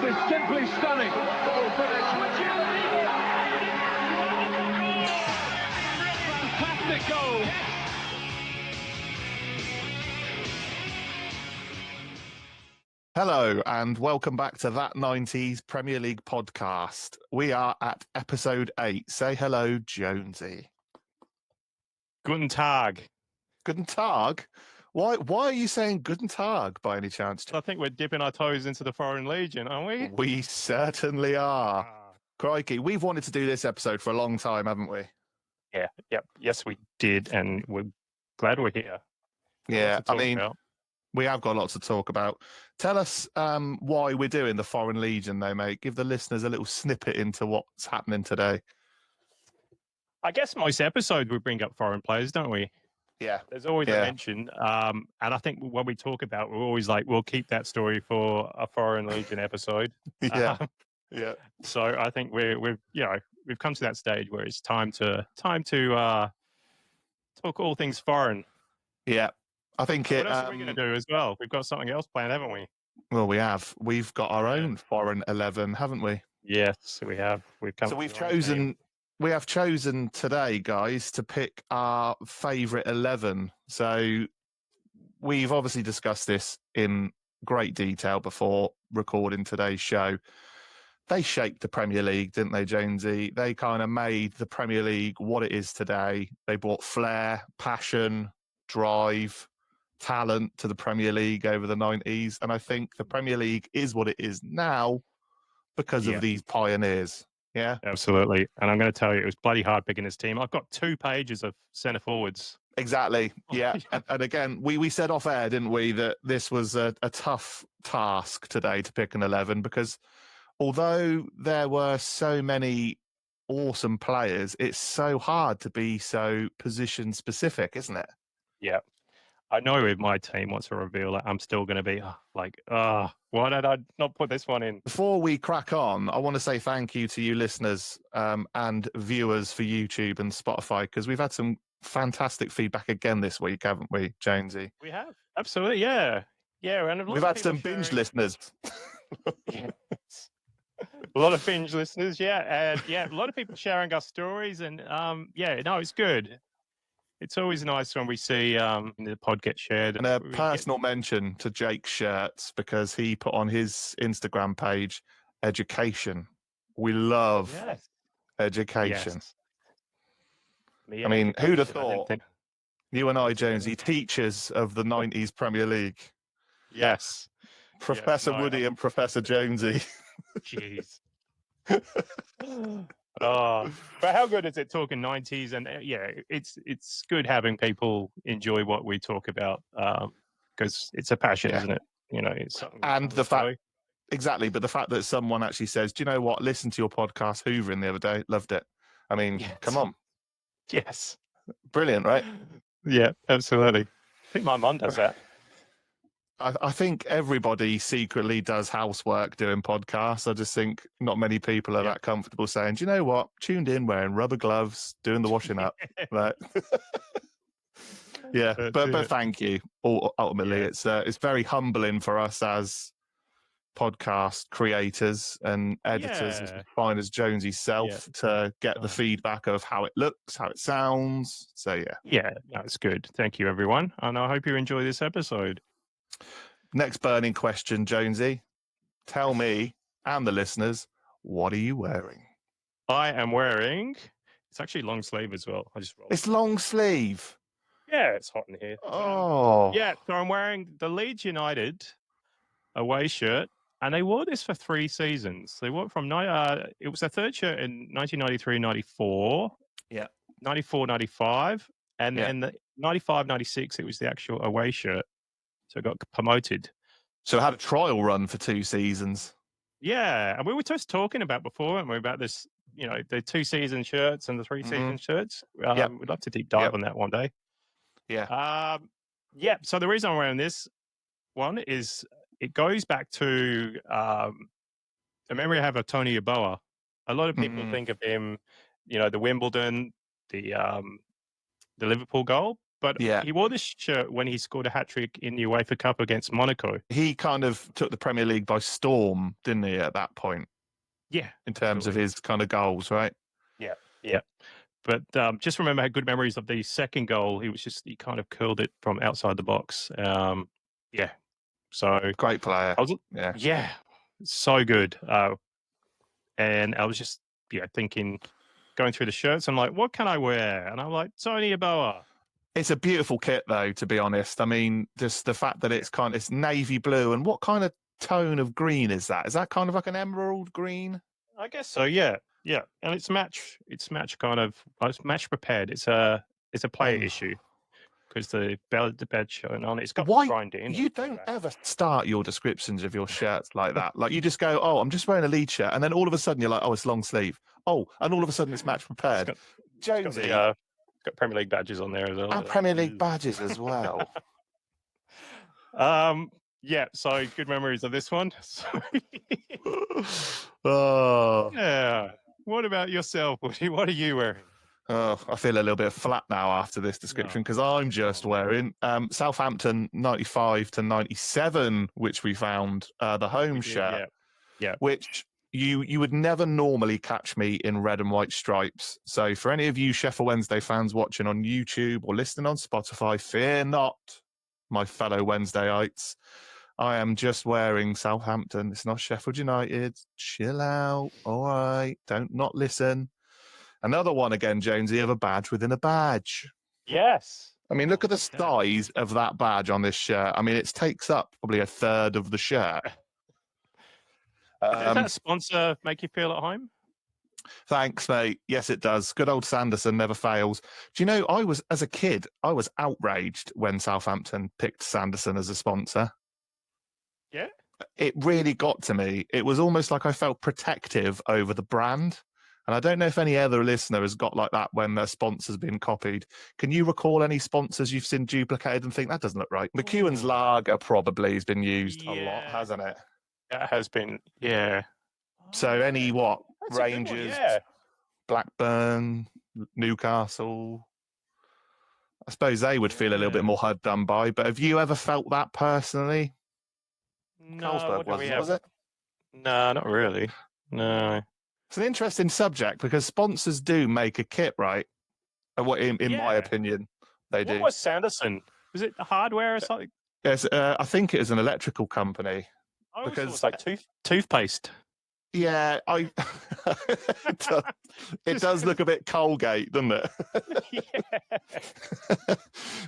is simply stunning. Fantastic goal. Hello and welcome back to That 90's Premier League podcast. We are at episode 8. Say hello, Jonesy. Guten Tag. Guten Tag? Why are you saying Guten Tag by any chance? I think we're dipping our toes into the Foreign Legion, aren't we? We certainly are. Crikey, we've wanted to do this episode for a long time, haven't we? Yeah, yep. Yes, we did, and we're glad we're here. Yeah, I mean, we have got lots to talk about. Tell us why we're doing the Foreign Legion, though, mate. Give the listeners a little snippet into what's happening today. I guess most episodes we bring up foreign players, don't we? Yeah. There's always a mention. And I think when we talk about, we're always like, we'll keep that story for a Foreign Legion episode. Yeah. So I think we've come to that stage where it's time to talk all things foreign. Yeah. I think What else are we going to do as well? We've got something else planned, haven't we? Well, we have. We've got our own Foreign 11, haven't we? Yes, we have. We have chosen today, guys, to pick our favourite 11. So we've obviously discussed this in great detail before recording today's show. They shaped the Premier League, didn't they, Jonesy? They kind of made the Premier League what it is today. They brought flair, passion, drive, talent to the Premier League over the 90s. And I think the Premier League is what it is now because of these pioneers. Yeah, absolutely. And I'm going to tell you, it was bloody hard picking this team. I've got 2 pages of centre forwards. Exactly. Yeah. and again, we said off air, didn't we, that this was a tough task today to pick an 11 because although there were so many awesome players, it's so hard to be so position specific, isn't it? Yeah. I know with my team, once I reveal it, I'm still going to be why did I not put this one in? Before we crack on, I want to say thank you to you listeners and viewers for YouTube and Spotify, because we've had some fantastic feedback again this week, haven't we, Jonesy? We have. Absolutely, yeah. Yeah, and we've had some binge listeners. Yes. A lot of binge listeners, and a lot of people sharing our stories, and it's good. It's always nice when we see the pod get shared. And a personal mention to Jake's shirts, because he put on his Instagram page, education. We love education. Yes. I mean, who'd have thought? You and I, Jonesy, teachers of the 90s Premier League. Yes. Professor Woody and Professor Jonesy. Jeez. But how good is it talking 90s? And it's good having people enjoy what we talk about because it's a passion, isn't it? You know, it's something. And the fact, exactly, but the fact that someone actually says, "Do you know what? Listen to your podcast, Hoovering, the other day, loved it." I mean, come on. Yes, brilliant, right? Yeah, absolutely. I think my mum does that. I think everybody secretly does housework doing podcasts. I just think not many people are that comfortable saying, "Do you know what? Tuned in, wearing rubber gloves, doing the washing up." Right? But thank you. Ultimately, it's very humbling for us as podcast creators and editors, as fine as Jonesy's self, to get the feedback of how it looks, how it sounds. So it's good. Thank you, everyone, and I hope you enjoy this episode. Next burning question, Jonesy. Tell me and the listeners, what are you wearing? I am wearing, it's actually long sleeve as well. It's long sleeve. Yeah, it's hot in here. Oh. So I'm wearing the Leeds United away shirt, and they wore this for 3 seasons. They wore it from, it was their third shirt in 1993-94. Yeah. 94-95. And then the 95-96, it was the actual away shirt. So it got promoted. So it had a trial run for 2 seasons. Yeah. And we were just talking about before, weren't we, about this, you know, the 2-season shirts and the 3-season shirts. We'd love to deep dive on that one day. Yeah. So the reason I'm wearing this one is it goes back to a memory I have of Tony Yeboah. A lot of people think of him, you know, the Wimbledon, the Liverpool goal. But Yeah. he wore this shirt when he scored a hat trick in the UEFA Cup against Monaco. He kind of took the Premier League by storm, didn't he, at that point, Yeah, in terms of absolutely. his kind of goals, right? Yeah. But just remember, I had good memories of the second goal. He kind of curled it from outside the box. Yeah. So Great player. I was, Yeah. yeah, so good. And I was just, thinking, going through the shirts, I'm like, what can I wear? And I'm like, Tony Yeboah. It's a beautiful kit, though, to be honest. I mean, just the fact that it's navy blue, and what kind of tone of green is that? Is that kind of like an emerald green? I guess so. Yeah. And it's match prepared. It's a player issue because the badge showing on it. It's got Why? grind in. You don't ever start your descriptions of your shirts like that. Like you just go, oh, I'm just wearing a Leeds shirt, and then all of a sudden you're like, oh, it's long sleeve. Oh, and all of a sudden it's match prepared. Jonesy, got Premier League badges on there as well. and Premier League badges as well. Yeah, so good memories of this one. Oh. Yeah. What about yourself, Woody? What are you wearing? Oh, I feel a little bit flat now after this description because I'm just wearing Southampton 95 to 97, which we found the home shirt. Yeah. Which you would never normally catch me in red and white stripes. So for any of you Sheffield Wednesday fans watching on YouTube or listening on Spotify, fear not, my fellow Wednesdayites. I am just wearing Southampton. It's not Sheffield United. Chill out. All right. Don't not listen. Another one again, Jonesy, of a badge within a badge. Yes. I mean, look at the size of that badge on this shirt. I mean, it takes up probably a third of the shirt. Does that sponsor make you feel at home? Thanks, mate. Yes, it does. Good old Sanderson never fails. Do you know, as a kid, I was outraged when Southampton picked Sanderson as a sponsor. Yeah? It really got to me. It was almost like I felt protective over the brand. And I don't know if any other listener has got like that when their sponsor's been copied. Can you recall any sponsors you've seen duplicated and think that doesn't look right? McEwen's Lager probably has been used a lot, hasn't it? That has been, yeah. So any what? That's a good one, Rangers, yeah. Blackburn, Newcastle. I suppose they would feel a little bit more hard done by. But have you ever felt that personally? No, Carlsberg was it? No, not really. No. It's an interesting subject because sponsors do make a kit, right? In my opinion, they do. What was Sanderson? Was it the hardware or something? Yes, I think it is an electrical company. I always thought it Because was like toothpaste. Yeah, it does look a bit Colgate, doesn't it? Yeah.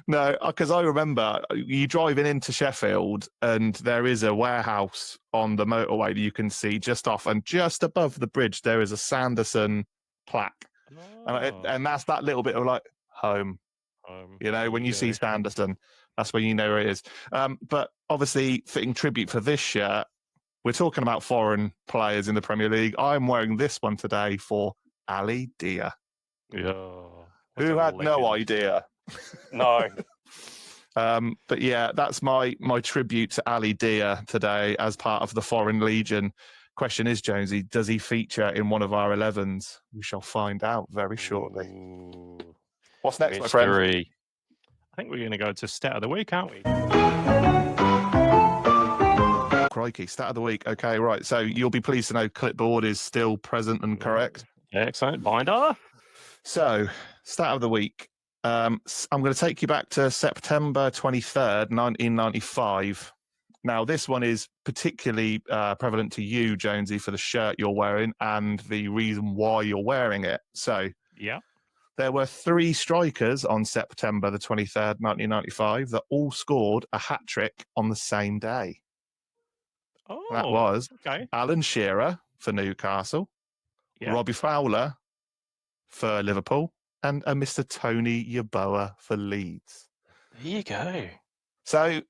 No, because I remember you driving into Sheffield and there is a warehouse on the motorway that you can see just off, and just above the bridge there is a Sanderson plaque. And that's that little bit of like home. You know, when you see Sanderson, that's when you know where it is. But obviously, fitting tribute for this shirt, we're talking about foreign players in the Premier League. I'm wearing this one today for Ali Dia. Yeah. Who had no idea? No. But yeah, that's my tribute to Ali Dia today as part of the Foreign Legion. Question is, Jonesy, does he feature in one of our 11s? We shall find out very shortly. Ooh. What's next, Mystery. my friend? I think we're going to go to Stat of the Week, aren't we? Crikey, Stat of the Week. Okay, right. So you'll be pleased to know clipboard is still present and correct. Excellent. Binder. So, Stat of the Week. I'm going to take you back to September 23rd, 1995. Now, this one is particularly prevalent to you, Jonesy, for the shirt you're wearing and the reason why you're wearing it. So, yeah, there were 3 strikers on September the 23rd, 1995 that all scored a hat-trick on the same day. Oh, that was okay. Alan Shearer for Newcastle, Robbie Fowler for Liverpool, and a Mr. Tony Yeboah for Leeds. There you go. So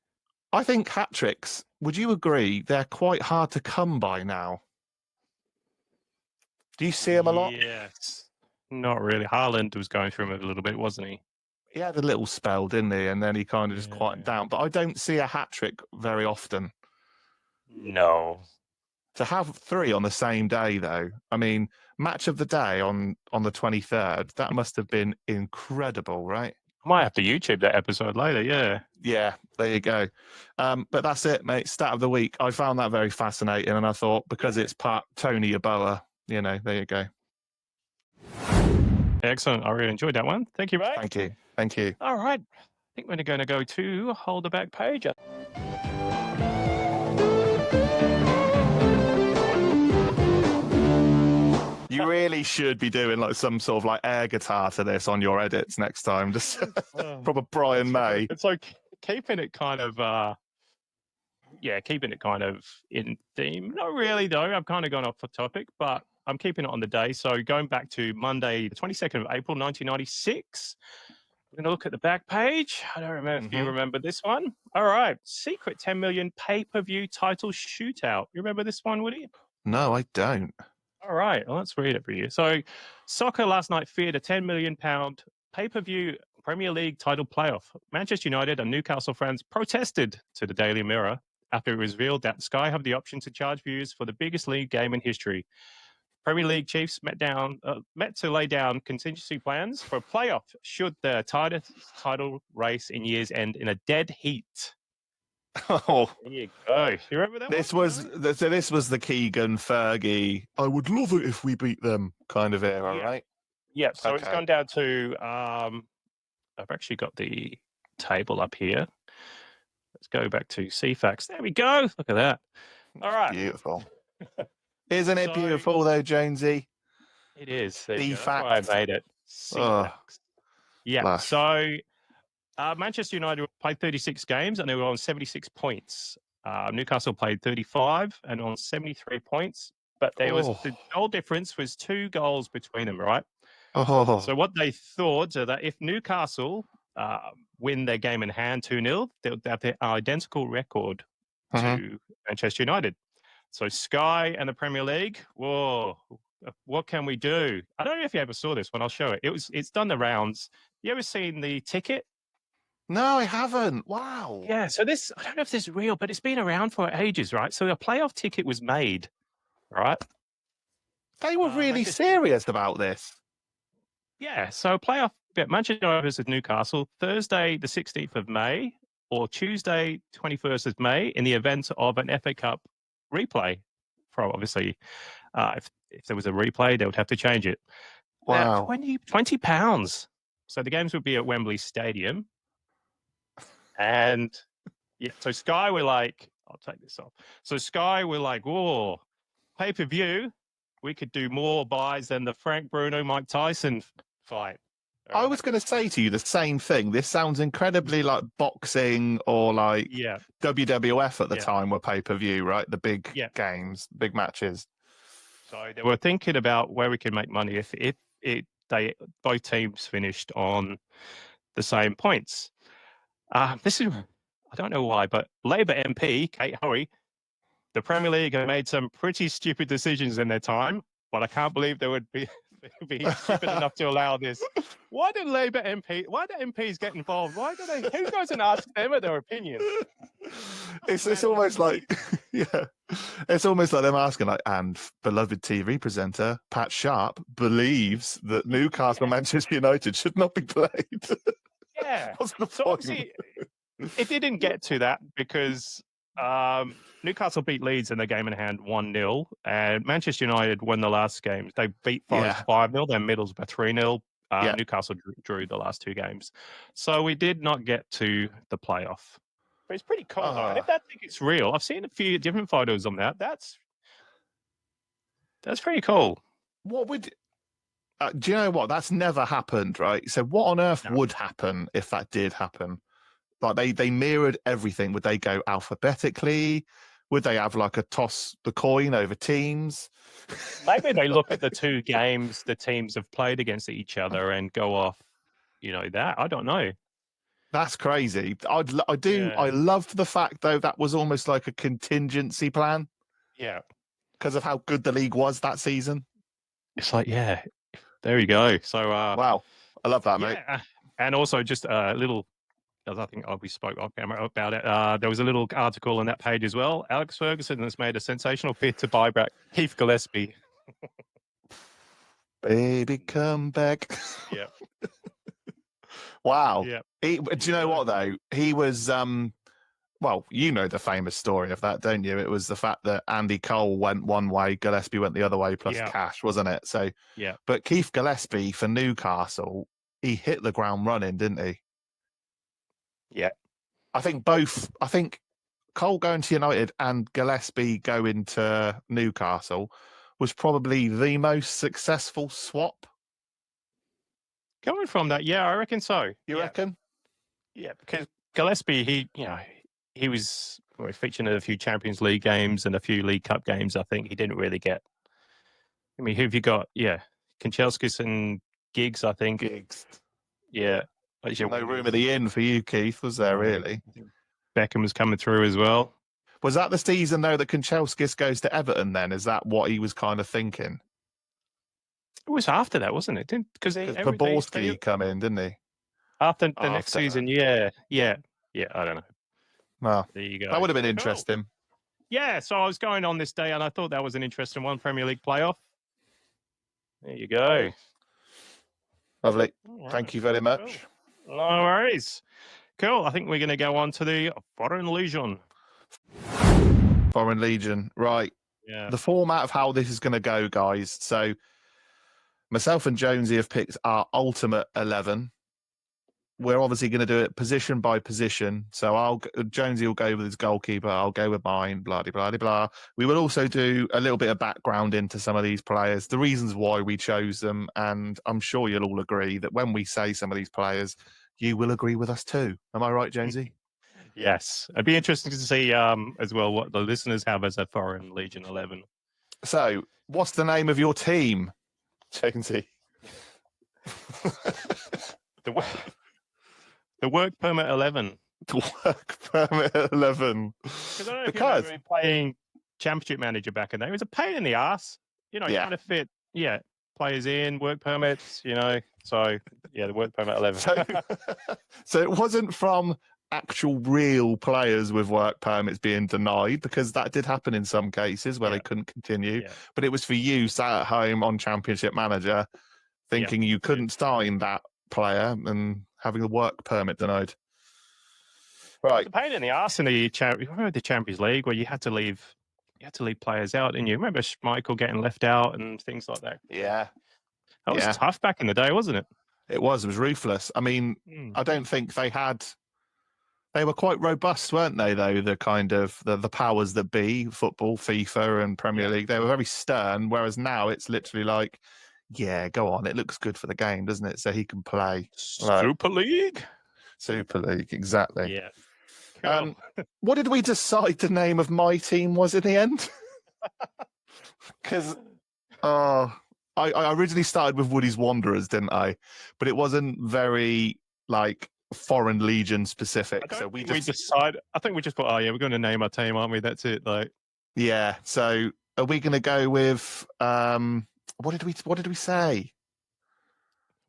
I think hat-tricks, would you agree, they're quite hard to come by now? Do you see them a lot? Yes. Not really. Haaland was going through them a little bit, wasn't he? He had a little spell, didn't he? And then he kind of just quieted down. But I don't see a hat-trick very often. No. To have 3 on the same day, though, I mean, match of the day on the 23rd, that must have been incredible, right? Might have to YouTube that episode later. Yeah. Yeah, there you go. But that's it, mate. Stat of the week. I found that very fascinating, and I thought because it's part Tony Yeboah, there you go. Excellent. I really enjoyed that one. Thank you, mate. Thank you. Thank you. All right. I think we're going to go to hold the back page. You really should be doing like some sort of like air guitar to this on your edits next time. Just proper Brian May. It's like keeping it kind of keeping it kind of in theme. Not really though. I've kind of gone off the topic, but I'm keeping it on the day. So going back to Monday, the 22nd of April, 1996. We're going to look at the back page. I don't remember if you remember this one. All right. Secret 10 million pay-per-view title shootout. You remember this one, Woody? No, I don't. All right. Well, let's read it for you. So soccer last night feared a £10 million pay-per-view Premier League title playoff. Manchester United and Newcastle fans protested to the Daily Mirror after it was revealed that Sky have the option to charge viewers for the biggest league game in history. Premier League chiefs met to lay down contingency plans for a playoff should the title race in years end in a dead heat. Oh, there you go. You remember that? This was the Keegan Fergie. I would love it if we beat them kind of era, right? Yeah. So Okay. it's gone down to. I've actually got the table up here. Let's go back to CFAX. There we go. Look at that. All right. Beautiful. Isn't it beautiful though, Jonesy? It is. CFAX. That's why I made it. CFAX. Yeah. Lush. So Manchester United played 36 games and they were on 76 points. Newcastle played 35 and on 73 points. But there was the goal difference was 2 goals between them, right? Oh. So what they thought is that if Newcastle win their game in hand 2-0, they'll have the identical record to Manchester United. So Sky and the Premier League, whoa, what can we do? I don't know if you ever saw this one. I'll show it. It's done the rounds. You ever seen the ticket? No, I haven't. Wow. Yeah. So this, I don't know if this is real, but it's been around for ages, right? So a playoff ticket was made, right? They were really serious about this. Yeah. So playoff Manchester United versus Newcastle Thursday, the 16th of May, or Tuesday, 21st of May, in the event of an FA Cup replay. For obviously, if there was a replay, they would have to change it. Wow. £20. So the games would be at Wembley Stadium. And yeah, so Sky were like, I'll take this off. So Sky were like, whoa, pay-per-view, we could do more buys than the Frank Bruno, Mike Tyson fight. I was going to say to you the same thing. This sounds incredibly like boxing or like WWF at the time were pay-per-view, right? The big games, big matches. So they were thinking about where we could make money if both teams finished on the same points. This is, I don't know why, but Labour MP, Kate Hoey, the Premier League have made some pretty stupid decisions in their time, but I can't believe they would be stupid enough to allow this. Why do MPs get involved? Why do they? Who goes and asks them their opinion? It's almost like, it's almost like them asking, like, and beloved TV presenter Pat Sharp believes that Newcastle Manchester United should not be played. Yeah. What's the so point? obviously, it didn't get to that because Newcastle beat Leeds in the game in hand 1-0, and Manchester United won the last games. They beat Forest 5-0, then Middlesbrough 3-0. Newcastle drew the last 2 games. So we did not get to the playoff. But it's pretty cool, though. And if that ticket's real, I've seen a few different photos on that. That's pretty cool. What would... do you know what? That's never happened, right? So what on earth would happen if that did happen? Like they mirrored everything. Would they go alphabetically? Would they have like a toss the coin over teams? Maybe they look at the 2 games the teams have played against each other and go off, that. I don't know. That's crazy. I loved the fact though that was almost like a contingency plan. Yeah. Because of how good the league was that season. It's like, there you go. So wow. I love that, mate. And also just a little, I think we spoke off camera about it. There was a little article on that page as well. Alex Ferguson has made a sensational bid to buy back Keith Gillespie. Baby, come back. Yeah. Wow. Yeah. Do you know what though? He was well, you know the famous story of that, don't you? It was the fact that Andy Cole went one way, Gillespie went the other way, plus Yeah. cash, wasn't it? So, Yeah. but Keith Gillespie for Newcastle, he hit the ground running, didn't he? Yeah. I think both. I think Cole going to United and Gillespie going to Newcastle was probably the most successful swap. Coming from that, yeah, I reckon so. You reckon? Yeah, because Gillespie, he was featured in a few Champions League games and a few League Cup games. I think he didn't really get. I mean, who have you got? Yeah, Kanchelskis and Giggs, I think. Gigs. Yeah. No room at the inn for you, Keith, was there really? Beckham was coming through as well. Was that the season, though, that Kanchelskis goes to Everton then? Is that what he was kind of thinking? It was after that, wasn't it? Because Poborski come in, didn't he? After the next season, yeah. I don't know. Well, there you go. That would have been interesting. Cool. Yeah, so I was going on this day, and I thought that was an interesting one, Premier League playoff. There you go. Lovely. Right. Thank you very much. Cool. No worries. Cool. I think we're going to go on to the Foreign Legion. Foreign Legion. Right. Yeah. The format of how this is going to go, guys. So myself and Jonesy have picked our ultimate 11. We're obviously going to do it position by position. So Jonesy will go with his goalkeeper. I'll go with mine, blah, blah, blah, blah. We will also do a little bit of background into some of these players, the reasons why we chose them. And I'm sure you'll all agree that when we say some of these players, you will agree with us too. Am I right, Jonesy? Yes. It'd be interesting to see as well what the listeners have as a Foreign Legion 11. So, what's the name of your team, Jonesy? The Work Permit 11. The Work Permit 11. Because I playing Championship Manager back in there. It was a pain in the ass. Trying to fit, players in, work permits, So, the Work Permit 11. So it wasn't from actual real players with work permits being denied, because that did happen in some cases where they couldn't continue. Yeah. But it was for you sat at home on Championship Manager thinking you couldn't sign that player and having the work permit denied. Right. It's a pain in the ass in the Champions League where you had to leave players out, and you remember Schmeichel getting left out and things like that. Yeah. That was tough back in the day, wasn't it? It was ruthless. I mean, I don't think they were quite robust, weren't they, though? The kind of the powers that be, football, FIFA and Premier League, they were very stern, whereas now it's literally like, yeah, go on. It looks good for the game, doesn't it? So he can play. Super League? Super League, exactly. Yeah. Cool. What did we decide the name of my team was in the end? Because I originally started with Woody's Wanderers, didn't I? But it wasn't very, Foreign Legion specific. So we decided. I think we just thought, we're going to name our team, aren't we? That's it. Yeah. So are we going to go with what did we say?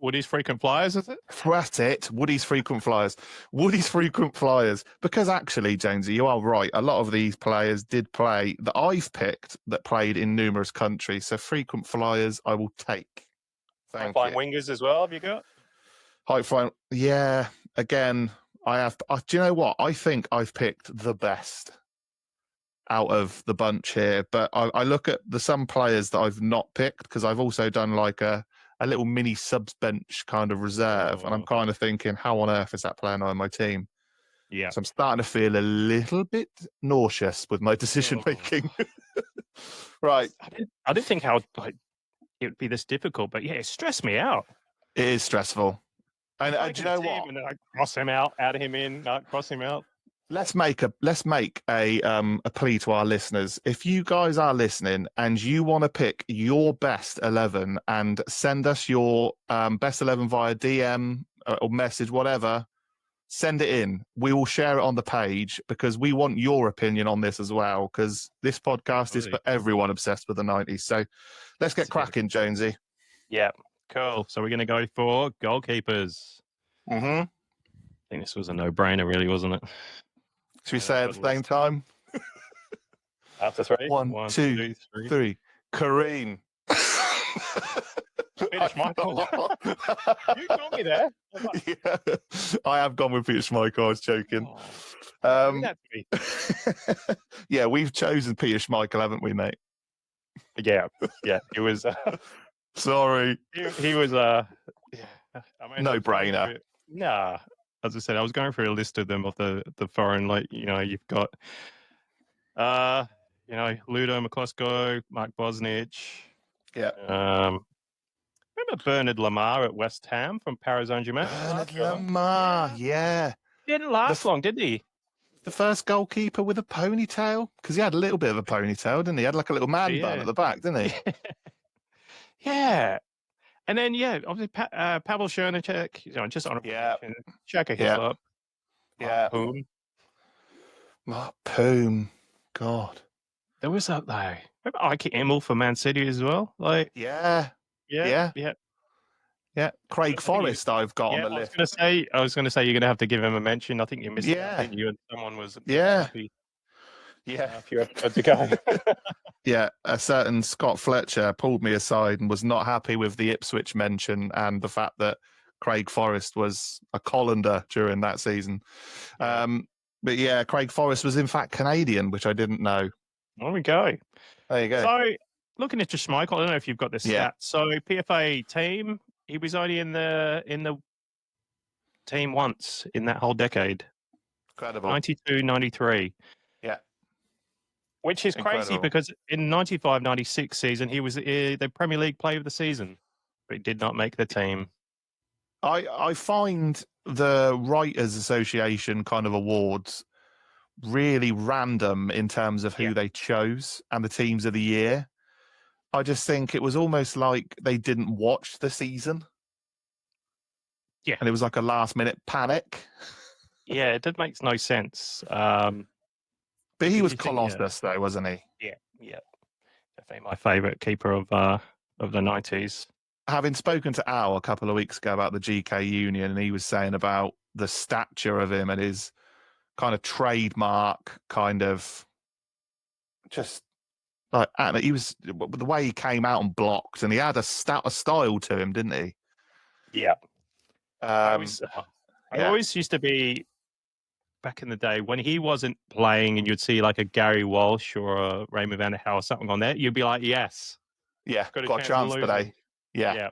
Woody's Frequent Flyers, is it? That's it. Woody's Frequent Flyers. Woody's Frequent Flyers. Because actually, Jonesy, you are right. A lot of these players did play that I've picked that played in numerous countries. So Frequent Flyers, I will take. Thank you. Wingers as well. Have you got? High flying. Yeah. Again, I have. Do you know what? I think I've picked the best out of the bunch here. But I look at some players that I've not picked, because I've also done a little mini subs bench kind of reserve. And I'm kind of thinking, how on earth is that player not in my team? Yeah. So I'm starting to feel a little bit nauseous with my decision making. Right. I didn't think how it would be this difficult, but it stressed me out. It is stressful. And do you know what? And cross him out, add him in, cross him out. Let's make a plea to our listeners. If you guys are listening and you want to pick your best 11 and send us your best 11 via DM or message, whatever, send it in. We will share it on the page, because we want your opinion on this as well, because this podcast is for everyone obsessed with the 90s. So let's get cracking, Jonesy. Yeah, cool. So we're going to go for goalkeepers. Mm-hmm. I think this was a no-brainer, really, wasn't it? Should we say at the same time? After three. One, two, three. Kareem. Peter Schmeichel. You got me there. I was like, Yeah, I have gone with Peter Schmeichel. I was joking. oh, do that to me. Yeah, we've chosen Peter Schmeichel, haven't we, mate? Yeah. He was. Sorry. He was. Yeah. I mean, No I was going brainer. through- Nah. As I said, I was going through a list of them of the foreign. Like you've got. Ludo McCluskey, Mark Bosnich. Yeah. Remember Bernard Lamar at West Ham from Paris Saint-Germain? Bernard Lamar, yeah. Didn't last long, did he? The first goalkeeper with a ponytail? Because he had a little bit of a ponytail, didn't he? He had like a little man bun Yeah. at the back, didn't he? Yeah. And then, obviously, Pavel Chernyshek, just on Yeah. Shaka Yeah. Hislop. Yeah. Boom. Mark Poom. God. There was that, though. Remember Ike Emmel for Man City as well? Like, Yeah. yeah. Yeah. Craig Forrest, I've got on the list. I was going to say you're going to have to give him a mention. I think you missed Yeah. out, didn't you? And someone was Yeah. happy Yeah. a few episodes ago. Yeah. A certain Scott Fletcher pulled me aside and was not happy with the Ipswich mention and the fact that Craig Forrest was a colander during that season. Yeah. But yeah, Craig Forrest was in fact Canadian, which I didn't know. There we go. There you go. So, looking at your Schmeichel, I don't know if you've got this Yeah. stat. So, PFA team, he was only in the team once in that whole decade. Incredible. 92, 93. Yeah. Which is crazy Incredible. because in 95, 96 season, he was the Premier League Player of the Season, but he did not make the team. I find the Writers Association kind of awards really random in terms of who they chose and the teams of the year. I just think it was almost like they didn't watch the season. Yeah. And it was like a last minute panic. Yeah, it makes no sense. But he was you think, Colossus, though, wasn't he? Yeah. Definitely my favourite keeper of the 90s. Having spoken to Al a couple of weeks ago about the GK Union, and he was saying about the stature of him and his kind of trademark kind of just like he was the way he came out and blocked, and he had a style to him, didn't he? Yeah. I yeah. always used to be back in the day when he wasn't playing and you'd see like a Gary Walsh or a Raymond Van der Haar or something on there, you'd be like, yes. Yeah, got a chance today. Yeah.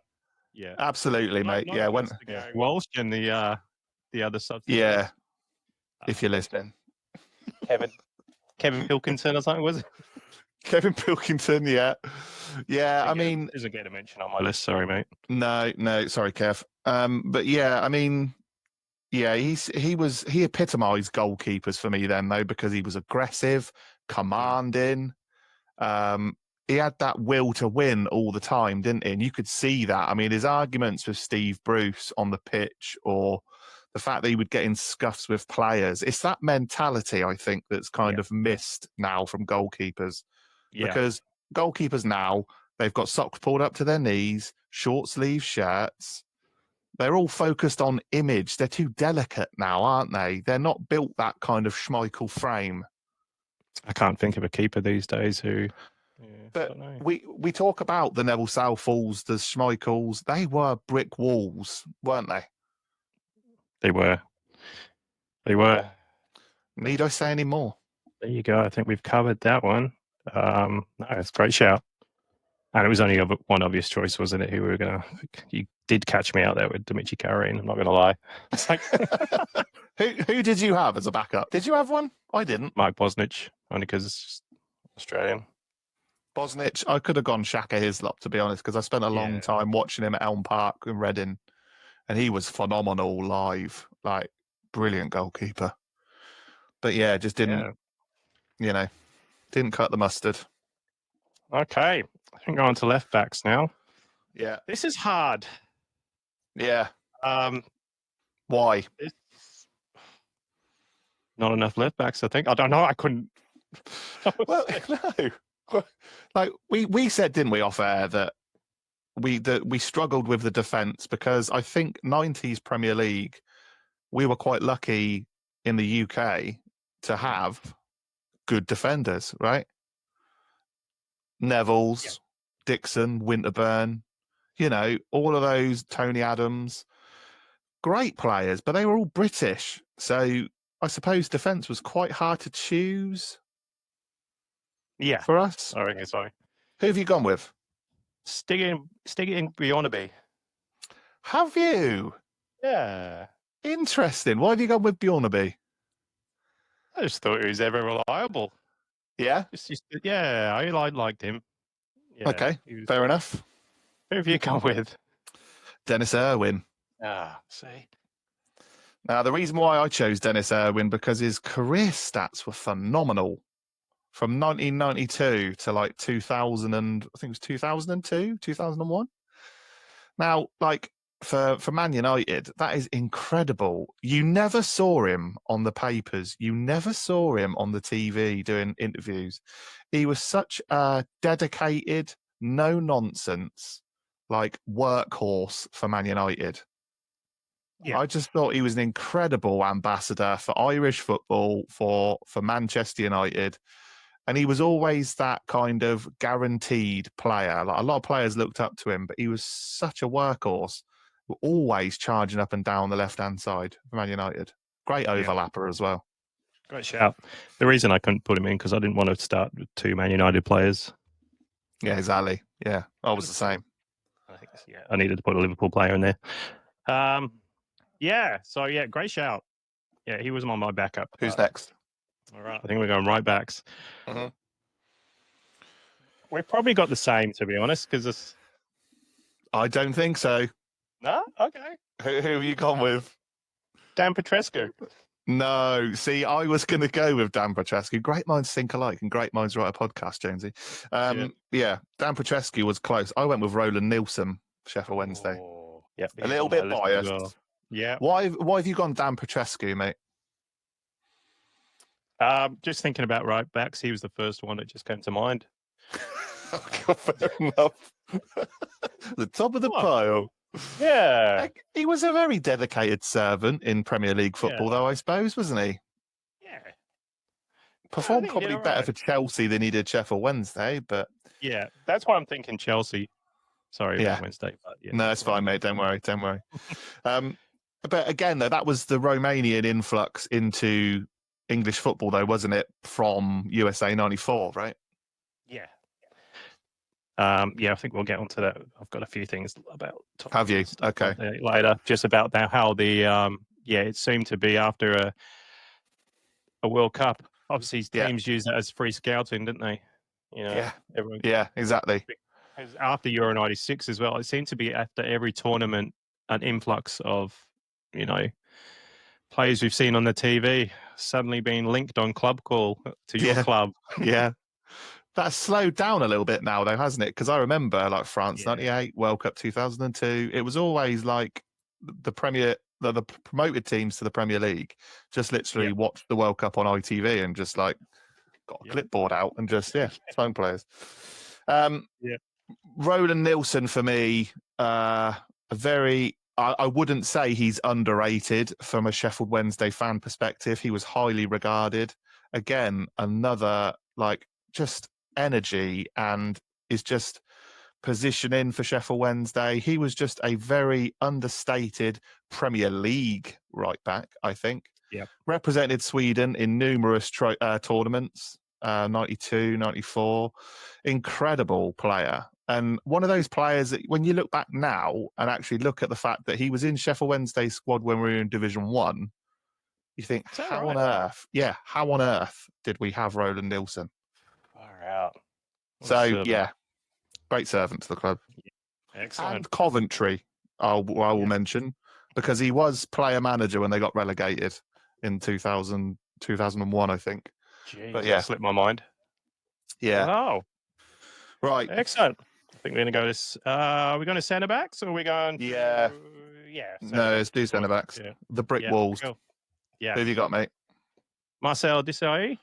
Absolutely, mate. Yeah, when Gary Walsh and the other substitute. Yeah. If you're listening. Kevin Pilkington or something, was it? Kevin Pilkington, yeah. Yeah, I mean, doesn't get a mention on my list, sorry, mate. No, sorry, Kev. But yeah, I mean, yeah, he epitomised goalkeepers for me then, though, because he was aggressive, commanding. He had that will to win all the time, didn't he? And you could see that. I mean, his arguments with Steve Bruce on the pitch, or the fact that he would get in scuffs with players, it's that mentality, I think, that's kind of missed now from goalkeepers. Yeah. Because goalkeepers now, they've got socks pulled up to their knees, short sleeve shirts. They're all focused on image. They're too delicate now, aren't they? They're not built that kind of Schmeichel frame. I can't think of a keeper these days who... But we talk about the Neville Southalls, the Schmeichels. They were brick walls, weren't they? They were. Need I say any more? There you go. I think we've covered that one. No, it's a great shout. And it was only one obvious choice, wasn't it? You did catch me out there with Dimitri Karin. I'm not going to lie. It's like, who did you have as a backup? Did you have one? I didn't. Mark Bosnich, only because it's just Australian. Bosnich, I could have gone Shaka Hislop, to be honest, because I spent a long time watching him at Elm Park in Reading, and he was phenomenal live, like brilliant goalkeeper. But yeah, just didn't, didn't cut the mustard. Okay, I think we're on to left backs now. Yeah, this is hard. Yeah. Why? Not enough left backs, I think. I don't know. I couldn't. Well, no. Like we said, didn't we, off air, that we struggled with the defence because I think 90s Premier League, we were quite lucky in the UK to have good defenders, right? Neville's, Dixon, Winterburn, You know, all of those Tony Adams, great players, but they were all British. So I suppose defence was quite hard to choose Yeah. for us. I reckon so. Who have you gone with? Sticking Beyonnaby. Have you? Yeah. Interesting. Why have you gone with Bjornaby? I just thought he was ever reliable. Yeah. Yeah, I liked him. Yeah, Okay. he was- Fair enough. Who have you gone with? Dennis Irwin. See. Now, the reason why I chose Dennis Irwin because his career stats were phenomenal. From 1992 to like 2000 and I think it was 2002, 2001. Now, like for Man United, that is incredible. You never saw him on the papers. You never saw him on the TV doing interviews. He was such a dedicated, no nonsense, like workhorse for Man United. Yeah. I just thought he was an incredible ambassador for Irish football, for Manchester United. And he was always that kind of guaranteed player. Like a lot of players looked up to him, but he was such a workhorse, always charging up and down the left-hand side for Man United. Great overlapper as well. Great shout. The reason I couldn't put him in because I didn't want to start with 2 Man United players. Yeah, exactly. Yeah, I was the same. I think I needed to put a Liverpool player in there. Great shout. Yeah, he was on my backup. Who's next? All right, I think we're going right backs. Mhm. We've probably got the same, to be honest, because it's... I don't think so. No? Okay. Who have you gone with? Dan Petrescu. No, see, I was going to go with Dan Petrescu. Great minds think alike and great minds write a podcast, Jonesy. Yeah, Dan Petrescu was close. I went with Roland Nilsson, Sheffield Wednesday. Oh, yeah, A little bit biased. Well. Yeah. Why have you gone Dan Petrescu, mate? Just thinking about right backs, he was the first one that just came to mind. Fair enough. The top of the pile. Yeah. Like, he was a very dedicated servant in Premier League football, though, I suppose, wasn't he? Yeah. Performed probably better for Chelsea than he did Sheffield Wednesday, but... Yeah, that's why I'm thinking Chelsea. Sorry about Wednesday. But yeah, no, it's fine, mate. Don't worry. But again, though, that was the Romanian influx into English football, though, wasn't it? From USA 94, right? Yeah. I think we'll get onto that. I've got a few things about. Have you? Okay. Later, just about that, how the it seemed to be after a World Cup. Obviously, teams used that as free scouting, didn't they? You know, everyone, exactly. Because after Euro '96 as well, it seemed to be after every tournament an influx of, players we've seen on the TV suddenly being linked on Club Call to your club. Yeah. That's slowed down a little bit now, though, hasn't it? Because I remember, like, France 98, World Cup 2002, it was always like the promoted teams to the Premier League just literally watched the World Cup on ITV and just, like, got a clipboard out and just, phone players. Roland Nilsson, for me, I wouldn't say he's underrated from a Sheffield Wednesday fan perspective. He was highly regarded. Again, another, like, just energy and is just positioning for Sheffield Wednesday. He was just a very understated Premier League right back, I think. Yeah. Represented Sweden in numerous tournaments, 92, 94. Incredible player. And one of those players that when you look back now and actually look at the fact that he was in Sheffield Wednesday's squad when we were in Division 1, you think, how on earth did we have Roland Nilsson? Far out. So, great servant to the club. Excellent. And Coventry, I will mention, because he was player manager when they got relegated in 2001, I think. Jeez, but slipped my mind. Yeah. Wow. Right. Excellent. I think we're going to go to... are we going to centre backs or are we going... Yeah. No, let's do centre backs. Yeah. The brick walls. Cool. Yeah. Who have you got, mate? Marcel Desailly.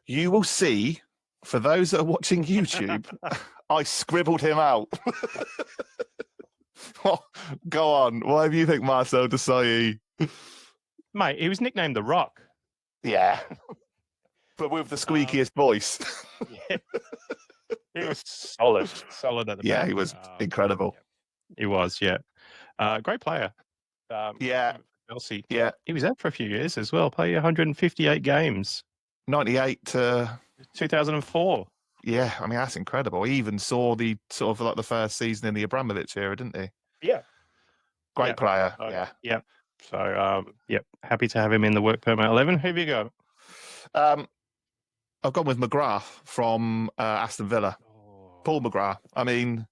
You will see, for those that are watching YouTube, I scribbled him out. Go on. Why do you think Marcel Desailly? Mate, he was nicknamed The Rock. Yeah. But with the squeakiest voice. He was solid at the Yeah, back. he was incredible. He was, yeah. Great player. Yeah. Jonesy. Yeah, He was out for a few years as well. Played 158 games. 98 to 2004. yeah. I mean, that's incredible. He even saw the sort of like the first season in the Abramovich era, didn't he? Yeah. Great player. So, Yeah. Yep. So, happy to have him in the work permit 11. Who have you got? I've gone with McGrath from Aston Villa. Paul McGrath. I mean,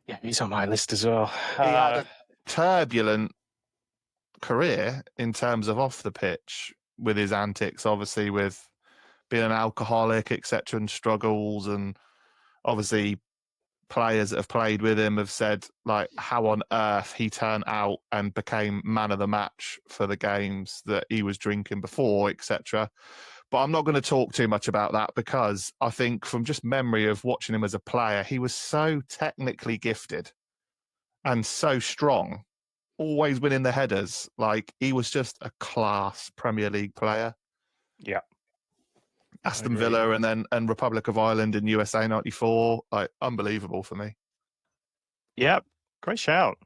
Yeah, he's on my list as well. he had a turbulent career in terms of off the pitch with his antics, obviously with being an alcoholic, etc., and struggles, and obviously players that have played with him have said like how on earth he turned out and became man of the match for the games that he was drinking before, etc. But I'm not going to talk too much about that because I think from just memory of watching him as a player, he was so technically gifted and so strong, always winning the headers. Like he was just a class Premier League player. Yeah. Aston Villa and Republic of Ireland in USA 94, like unbelievable for me. Yep. Great shout.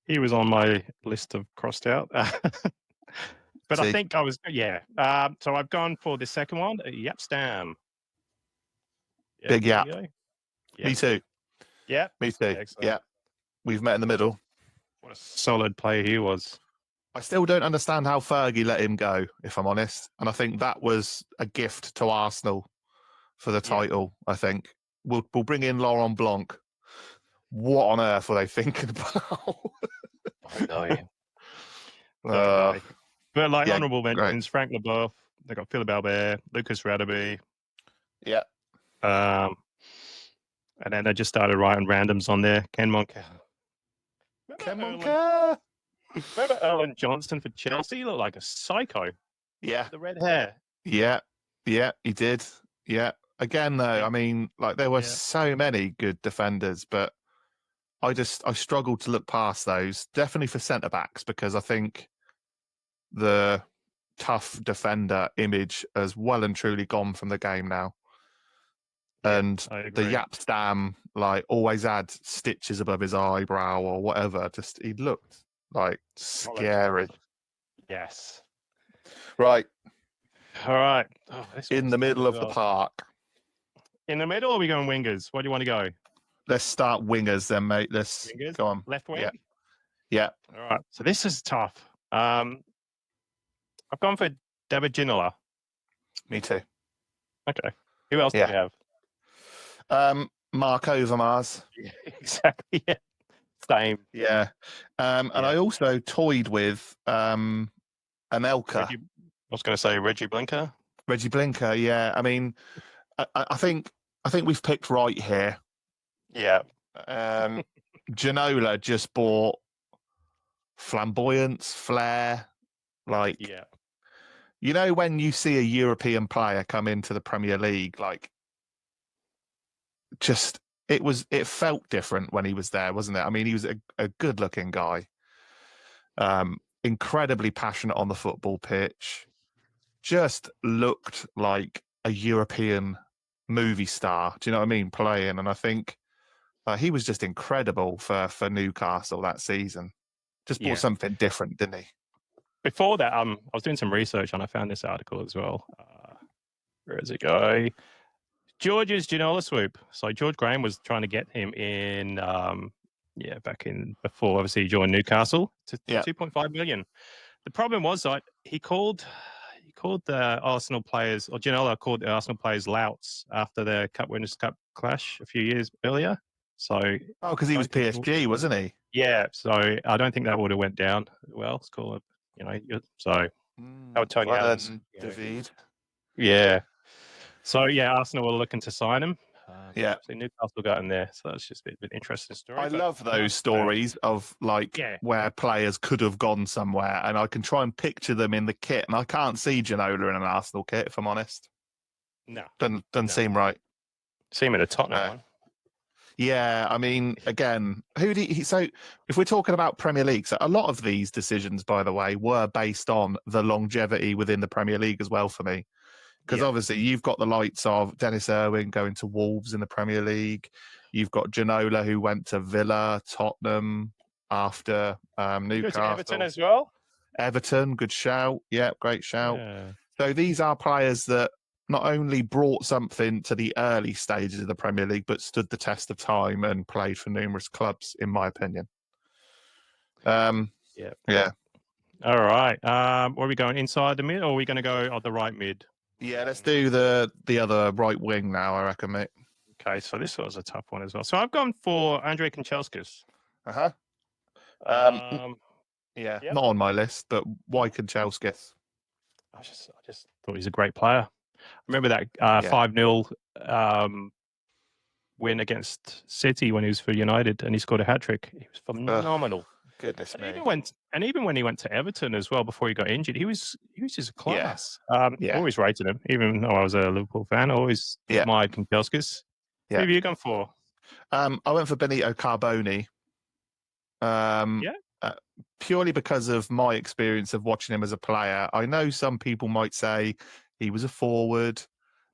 He was on my list of crossed out. But I think I was, so I've gone for the second one, Yap Stam. Yep, Big Yap. Yep. Me too. Yeah. Me too. Excellent. Yeah. We've met in the middle. What a solid player he was. I still don't understand how Fergie let him go, if I'm honest. And I think that was a gift to Arsenal for the title, I think. We'll bring in Laurent Blanc. What on earth were they thinking about? I know. But like honourable mentions, Frank Leboeuf, they got Philip Albert, Lucas Radebe. Yeah. And then they just started writing randoms on there. Ken Monker. Remember Erlen Johnson for Chelsea? He looked like a psycho. Yeah. The red hair. Yeah. Yeah, he did. Yeah. Again, though, I mean, like there were so many good defenders, but I struggled to look past those. Definitely for centre backs, because I think the tough defender image has well and truly gone from the game now. And the Yap Stam, like, always had stitches above his eyebrow or whatever. Just he looked like scary. Yes. Right. All right. In the middle of the park. In the middle, or are we going wingers? Where do you want to go? Let's start wingers then, mate. Let's go on. Left wing? Yeah. All right. So this is tough. I've gone for David Ginola. Me too. Okay. Who else do you have? Mark Overmars. Yeah, exactly. Yeah. Same. Yeah. And I also toyed with Anelka. I was going to say Reggie Blinker. Reggie Blinker, yeah. I mean, I think we've picked right here. Yeah. Ginola just brought flamboyance, flair. Like, you know, when you see a European player come into the Premier League, like, just it felt different when he was there, wasn't it? I mean, he was a good-looking guy, incredibly passionate on the football pitch, just looked like a European movie star. Do you know what I mean? Playing, and I think he was just incredible for Newcastle that season. Just brought something different, didn't he? Before that, I was doing some research and I found this article as well. Where does it go? George's Ginola swoop. So George Graham was trying to get him in, back in before obviously he joined Newcastle to 2.5 million. The problem was that he called the Arsenal players, or Ginola called the Arsenal players louts after the Cup Winners' Cup clash a few years earlier. So because he was PSG, wasn't he? Yeah. So I don't think that would have went down well. It's called, so that would Tony Adams. David. Yeah. So Arsenal were looking to sign him. So Newcastle got in there. So that's just a bit of an interesting story. I love those stories of where players could have gone somewhere, and I can try and picture them in the kit, and I can't see Ginola in an Arsenal kit, if I'm honest. No, doesn't seem right. See him in a Tottenham one. Yeah, I mean, again, so if we're talking about Premier League, so a lot of these decisions, by the way, were based on the longevity within the Premier League as well for me. Because obviously you've got the likes of Dennis Irwin going to Wolves in the Premier League. You've got Ginola who went to Villa, Tottenham after You go to Everton Newcastle. as well. Everton, good shout. Yeah, great shout. Yeah. So these are players that not only brought something to the early stages of the Premier League, but stood the test of time and played for numerous clubs, in my opinion. Yeah. All right. Are we going inside the mid, or are we going to go on the right mid? Yeah, let's do the other right wing now, I reckon, mate. Okay, so this was a tough one as well. So I've gone for Andrei Kanchelskis. Uh-huh. Yeah, Yep. not on my list, but why Kanchelskis? I just thought he's a great player. I remember that 5-0 win against City when he was for United, and he scored a hat trick. He was phenomenal. Goodness me. Even when he went to Everton as well before he got injured, he was just a class. Yeah. Always rated him, even though I was a Liverpool fan. I always admired Kanchelskis. Yeah. Who have you gone for? I went for Benito Carboni. Purely because of my experience of watching him as a player. I know some people might say he was a forward,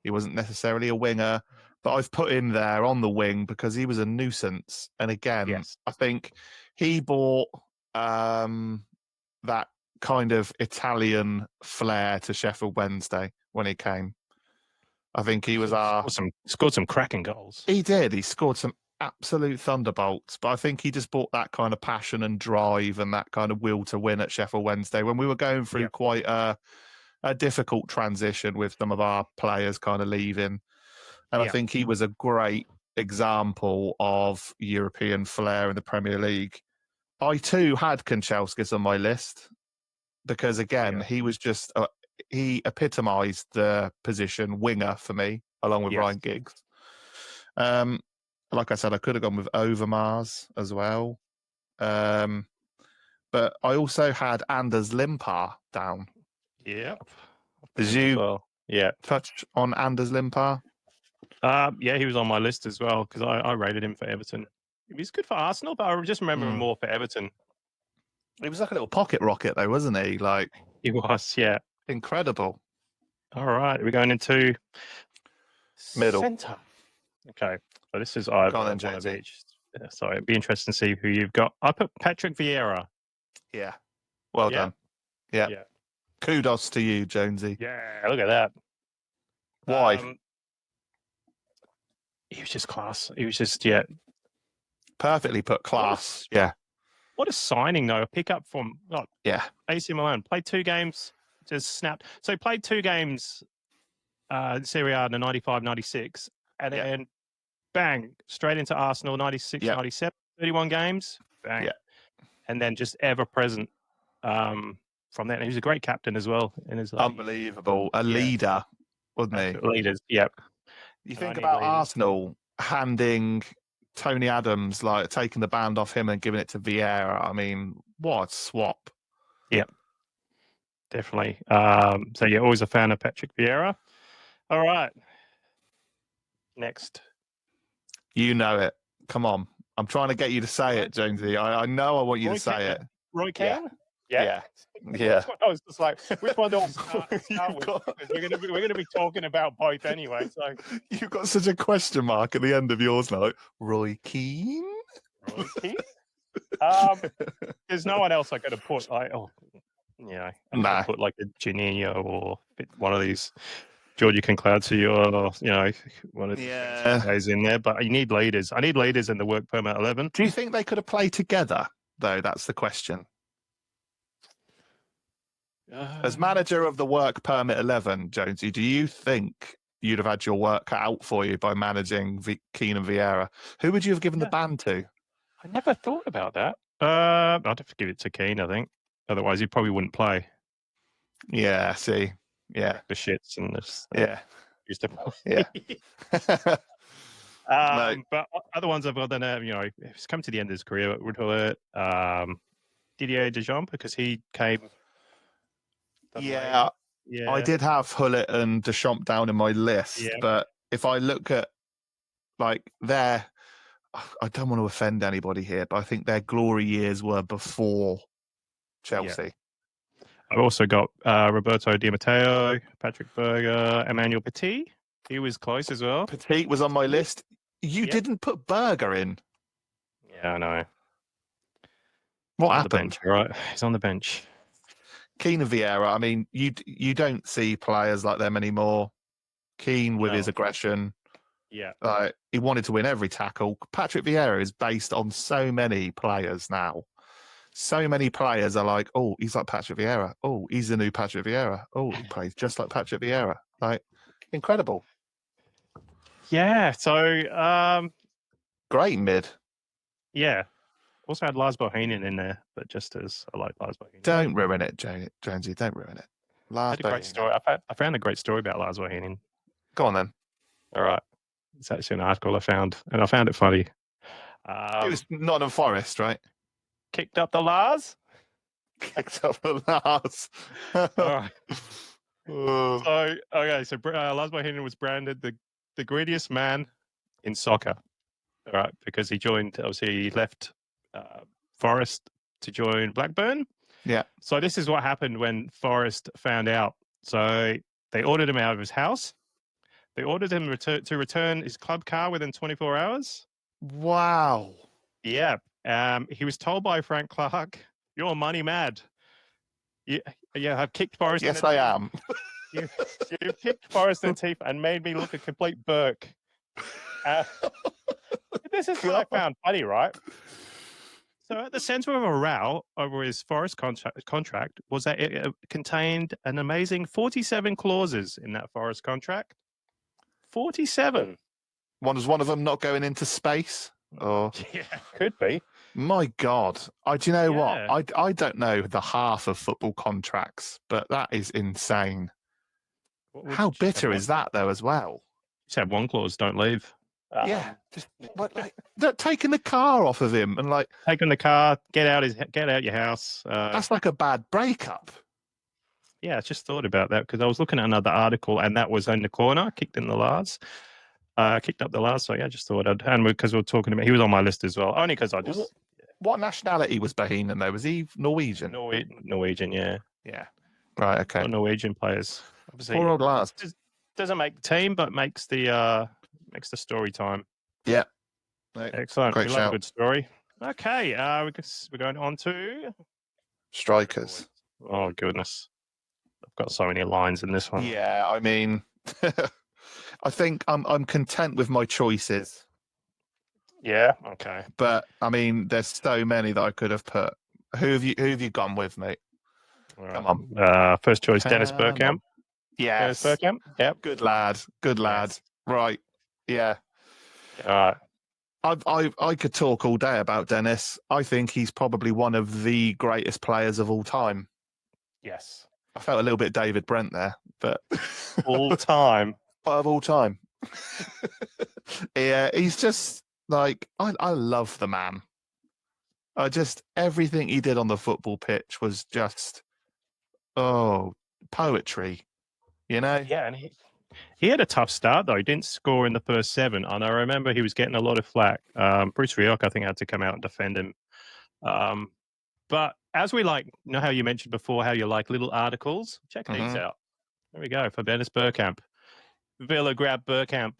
he wasn't necessarily a winger, but I've put him there on the wing because he was a nuisance. And again, I think he brought that kind of Italian flair to Sheffield Wednesday when he came. I think he was scored some cracking goals. He did. He scored some absolute thunderbolts, but I think he just brought that kind of passion and drive and that kind of will to win at Sheffield Wednesday when we were going through quite a difficult transition with some of our players kind of leaving. And I think he was a great example of European flair in the Premier League. I too had Kanchelskis on my list because, again, he was just he epitomised the position winger for me, along with Ryan Giggs. Like I said, I could have gone with Overmars as well. But I also had Anders Limpar down. Yep. Did you touch on Anders Limpar? Yeah, he was on my list as well because I rated him for Everton. He was good for Arsenal, but I just remember him more for Everton. He was like a little pocket rocket, though, wasn't he? Like he was, yeah. Incredible. All right, we're going into middle centre. Okay, so this is either one of each. So it'd be interesting to see who you've got. I put Patrick Vieira. Yeah, well done. Yeah. Kudos to you, Jonesy. Yeah, look at that. Why? He was just class. He was just perfectly put, class. What a signing though! A pickup from AC Milan. Played 2 games, just snapped. So played 2 games, Serie A in the 95-96, and then bang, straight into Arsenal 96-97, 31 games, bang, and then just ever present from that. And he was a great captain as well. In his unbelievable, a leader, wasn't he? Leaders, yep. You think about Arsenal handing Tony Adams, like taking the band off him and giving it to Vieira. I mean, what a swap. Yep. Definitely. So you're always a fan of Patrick Vieira. All right. Next. You know it. Come on. I'm trying to get you to say it, Jonesy. I know I want you to say it. Roy Keane? Yeah. I was just like, which one do I start with? Because we're gonna be talking about both anyway. So you've got such a question mark at the end of yours now. Like, Roy Keane? Roy Keane? There's no one else I could have put. I put like a Janino or one of these Georgie Concloudsy or one of the guys in there. But you need leaders. I need leaders in the work permit 11. Do you think they could have played together though? That's the question. As manager of the work permit 11, Jonesy, do you think you'd have had your work cut out for you by managing Keane and Vieira? Who would you have given the band to? I never thought about that. I'd have to give it to Keane, I think. Otherwise, he probably wouldn't play. Yeah, see. Yeah. The shits and this. Used to play. Yeah. But other ones I've got, he's come to the end of his career. Didier Deschamps, because he came... I did have Hullet and Deschamps down in my list, but if I look at I don't want to offend anybody here, but I think their glory years were before Chelsea. I've also got Roberto Di Matteo, Patrick Berger, Emmanuel Petit. He was close as well. Petit was on my list. You Yep. didn't put Berger in. Yeah, I know. What On the happened? bench, right? He's on the bench. Keane and Vieira. I mean, you don't see players like them anymore. Keane with his No. aggression. Yeah. He wanted to win every tackle. Patrick Vieira is based on so many players now. So many players are like, oh, he's like Patrick Vieira. Oh, he's the new Patrick Vieira. Oh, he plays just like Patrick Vieira. Like, incredible. Yeah. So, Great mid. yeah. Also had Lars Bohinen in there, but just as I like Lars Bohinen. Don't ruin it, Jonesy. Don't ruin it. I Lars had a great Bohinen. story. I found a great story about Lars Bohinen. Go on then. All right. It's actually an article I found, and I found it funny. It was Nottingham Forest, right? Kicked up the Lars. Kicked up the Lars. All right. Oh. So, okay. So, Lars Bohinen was branded the greediest man in soccer. All right. Because he joined, obviously, he left Forest to join Blackburn. Yeah. So, this is what happened when Forest found out. So, they ordered him out of his house. They ordered him to return his club car within 24 hours. Wow. Yeah. He was told by Frank Clark, "You're money mad. Yeah, I've kicked Forrest. Yes, I am. You've kicked Forrest in the teeth and made me look a complete Burke." This is what I found funny, right? So at the centre of a row over his Forest contract was that it contained an amazing 47 clauses in that Forest contract. 47. Was one of them not going into space? Or Yeah, could be. my God, do you know Yeah. what? I don't know the half of football contracts, but that is insane. How bitter is that, though, as well? Just have one clause: don't leave. Yeah, just like they're taking the car off of him and like Taking the car, get out your house. that's like a bad breakup. Yeah, I just thought about that because I was looking at another article and that was in the corner, kicked in the Lars. Kicked up the Lars. So yeah, I just thought and because we were talking about, he was on my list as well. Only because I just. What nationality was Bohinen though? Was he Norwegian? Norwegian, yeah. Yeah. Right. Okay. Got Norwegian players. Obviously, poor old Lars. Doesn't make the team, but makes the story time. Yeah. Excellent. Great We love a shout. good story. Okay. We're going on to Strikers. Oh goodness, I've got so many lines in this one. Yeah. I mean, I think I'm content with my choices. Yeah. Okay. But I mean, there's so many that I could have put. Who have you gone with, mate? Right. Come on. First choice, Dennis Bergkamp. Yes. Dennis Bergkamp. Yep. Good lad. Good lad. Yes. Right. Yeah. All right. I could talk all day about Dennis. I think he's probably one of the greatest players of all time. Yes. I felt a little bit David Brent there, but All time. of all time. Yeah, he's just like I love the man. Everything he did on the football pitch was just poetry, you know? Yeah, and he had a tough start though. He didn't score in the first 7, and I remember he was getting a lot of flack. Bruce Rioch, I think, had to come out and defend him. But as we know how you mentioned before, how you like little articles. Check these out. There we go for Dennis Bergkamp. Villa grabbed Bergkamp.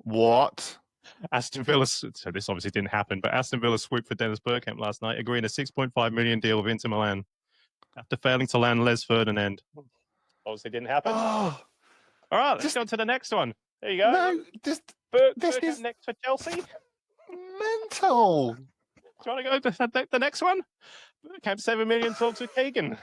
What? Aston Villa. So this obviously didn't happen, but Aston Villa swooped for Dennis Bergkamp last night, agreeing a 6.5 million deal with Inter Milan after failing to land Les Ferdinand. Obviously didn't happen. Oh, all right, let's go to the next one. There you go. No, this Bergkamp is next for Chelsea. mental. Do you want to go to the next one? Bergkamp 7 million talks with Keegan.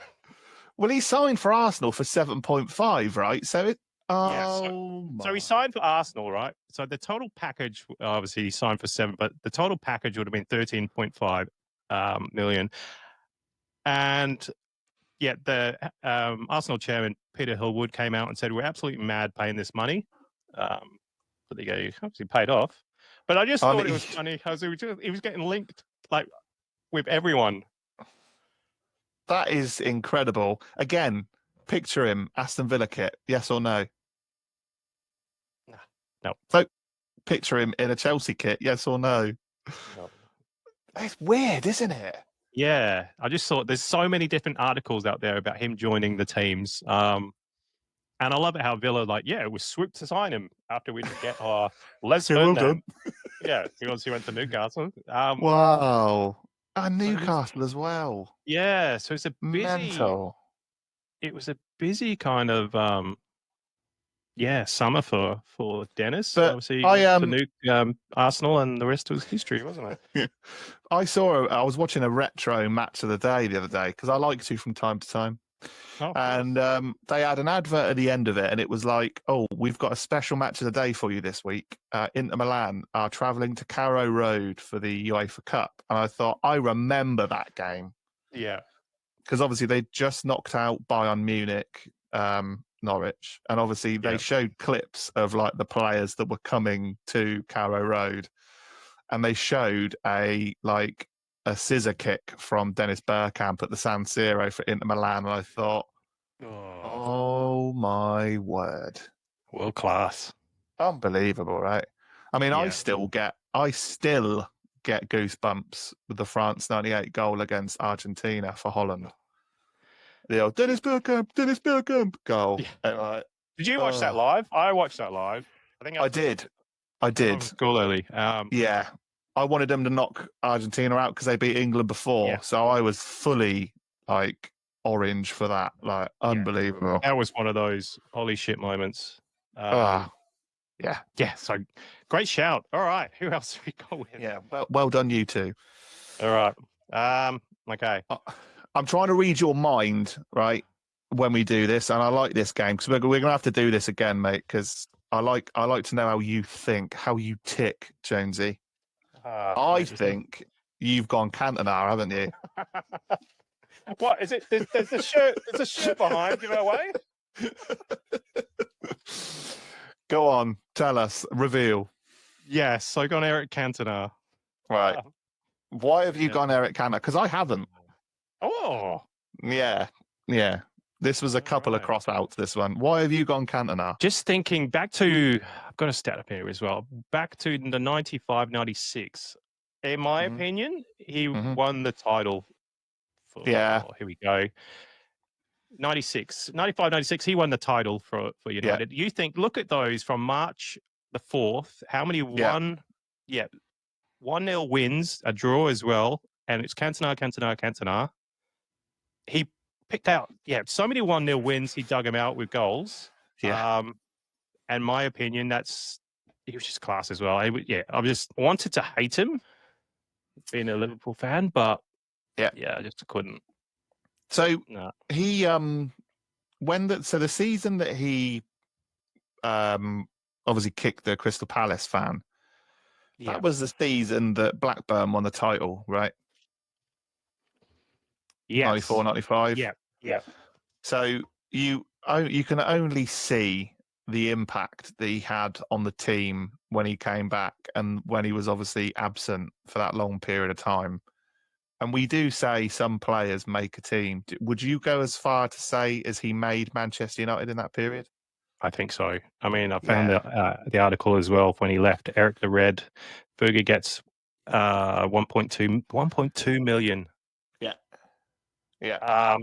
Well, he signed for Arsenal for 7.5, right? So it. So he signed for Arsenal, right? So the total package, obviously, he signed for 7, but the total package would have been 13.5 million. And yet the Arsenal chairman Peter Hillwood came out and said, "We're absolutely mad paying this money." But there you go, he obviously paid off. But I just thought it was funny because he was getting linked like with everyone. That is incredible. Again, picture him, Aston Villa kit, yes or no? No. So picture him in a Chelsea kit, yes or no? No. It's weird, isn't it? Yeah, I just thought there's so many different articles out there about him joining the teams. And I love it how Villa, it was swooped to sign him after we didn't get Les Yeah, well Ferdinand. done. Yeah, he obviously went to Newcastle. Wow. And So he's- Newcastle as well. yeah, so it's a Mental. it was a busy kind of summer for Dennis. But Obviously, I to nuke Arsenal, and the rest was history, wasn't it? I was watching a retro match of the day the other day because I like to from time to time. Oh, of And course. they had an advert at the end of it, and it was like, "Oh, we've got a special match of the day for you this week. Inter Milan are travelling to Carrow Road for the UEFA Cup." And I thought, I remember that game Yeah, because obviously they just knocked out Bayern Munich, Norwich, and obviously they Yeah. showed clips of like the players that were coming to Carrow Road, and they showed a scissor kick from Dennis Bergkamp at the San Siro for Inter Milan, and I thought, oh my word. world class. Unbelievable, right? I mean, I Yeah. still get goosebumps with the France 98 goal against Argentina for Holland. The old Dennis Bergkamp goal. Yeah. And Did you watch that live? I watched that live. I think I did. I went home did. from school early. Yeah. I wanted them to knock Argentina out because they beat England before. Yeah. So I was fully orange for that. Like, unbelievable. That was one of those holy shit moments. Yeah. Yeah, so great shout. All right, who else have we got with? Yeah. Well done, you two. All right. Okay. I'm trying to read your mind, right, when we do this, and I like this game because we're going to have to do this again, mate, because I like to know how you think, how you tick, Jonesy. I think you've gone Cantona, haven't you? What is it? There's a shirt. There's a shirt behind. Give it away. Go on, tell us, reveal. Yes, I got Eric Cantona. Right. Why have you gone Eric Cantona? Because I haven't. Oh. Yeah. This was a couple of cross-outs, this one. Why have you gone Cantona? Just thinking back to, I've got a stat up here as well. Back to the 95-96. In my opinion, he won the title. Here we go. 95-96, he won the title for United. You think, look at those from March the 4th, how many 1-0 wins, a draw as well, and it's Cantona. He picked out, so many 1-0 wins, he dug them out with goals. And my opinion, he was just class as well. I just wanted to hate him, being a Liverpool fan, but I just couldn't. So he the season that he obviously kicked the Crystal Palace fan, that was the season that Blackburn won the title, right? Yes. 94, 95. Yeah. So you can only see the impact that he had on the team when he came back and when he was obviously absent for that long period of time. And we do say some players make a team. Would you go as far to say as he made Manchester United in that period? I think so. I mean, I found the article as well when he left. Eric the Red, Berger gets 1.2 million. Yeah.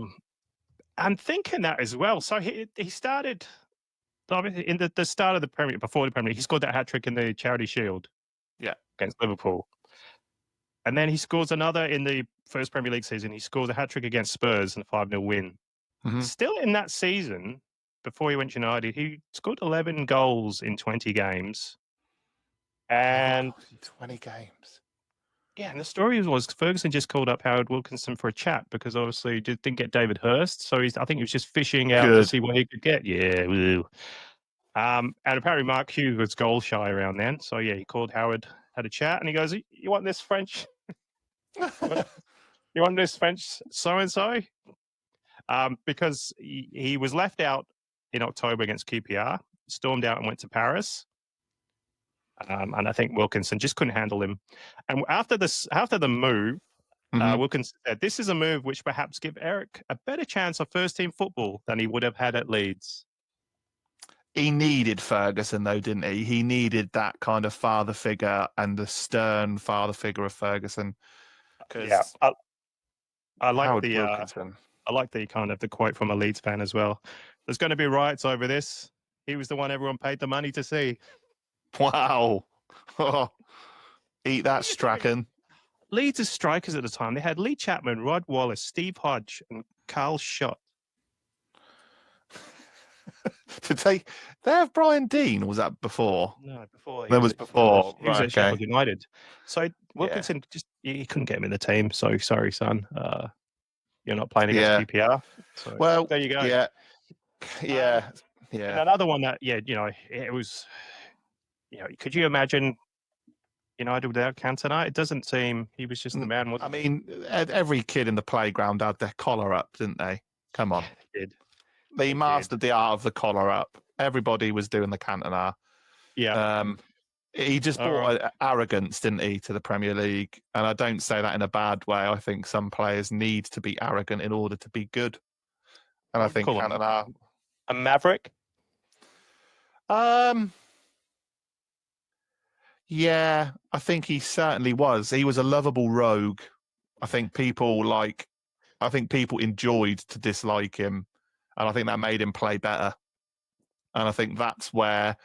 I'm thinking that as well. So he started in the start of the Premier, before the Premier. He scored that hat trick in the Charity Shield. Yeah, against Liverpool. And then he scores another in the first Premier League season. He scores a hat-trick against Spurs in a 5-0 win. Still in that season, before he went to United, he scored 11 goals in 20 games. And 20 games. Yeah, and the story was Ferguson just called up Howard Wilkinson for a chat because obviously he didn't get David Hurst. So I think he was just fishing out to see what he could get. Yeah. Woo. And apparently Mark Hughes was goal shy around then. So he called Howard, had a chat, and he goes, "You want this French? You want this French so-and-so?" Because he was left out in October against QPR, stormed out and went to Paris. And I think Wilkinson just couldn't handle him. And after the move, Wilkinson said, "This is a move which perhaps give Eric a better chance of first-team football than he would have had at Leeds." He needed Ferguson, though, didn't he? He needed that kind of father figure and the stern father figure of Ferguson. Yeah, I like Howard the Wilkinson. I like the kind of the quote from a Leeds fan as well. There's going to be riots over this. He was the one everyone paid the money to see. Wow. Eat that, Strachan. Leeds' strikers at the time, they had Lee Chapman, Rod Wallace, Steve Hodge, and Carl Schott. Did they have Brian Dean? Or was that before? No, before That was before. He was Right, at okay. Sheffield United. So Wilkinson just he couldn't get him in the team. So sorry, son. You're not playing against Yeah. QPR. So Well, there you go. yeah. And another one that it was. Could you imagine United without Cantona? It doesn't seem he was just the man. I mean, every kid in the playground had their collar up, didn't they? Come on. They did. They mastered the art of the collar up. Everybody was doing the Cantona. Yeah. He just brought arrogance, didn't he, to the Premier League? And I don't say that in a bad way. I think some players need to be arrogant in order to be good. And I think Cantona... A maverick? Yeah, I think he certainly was. He was a lovable rogue. I think people enjoyed to dislike him, and I think that made him play better. And I think that's where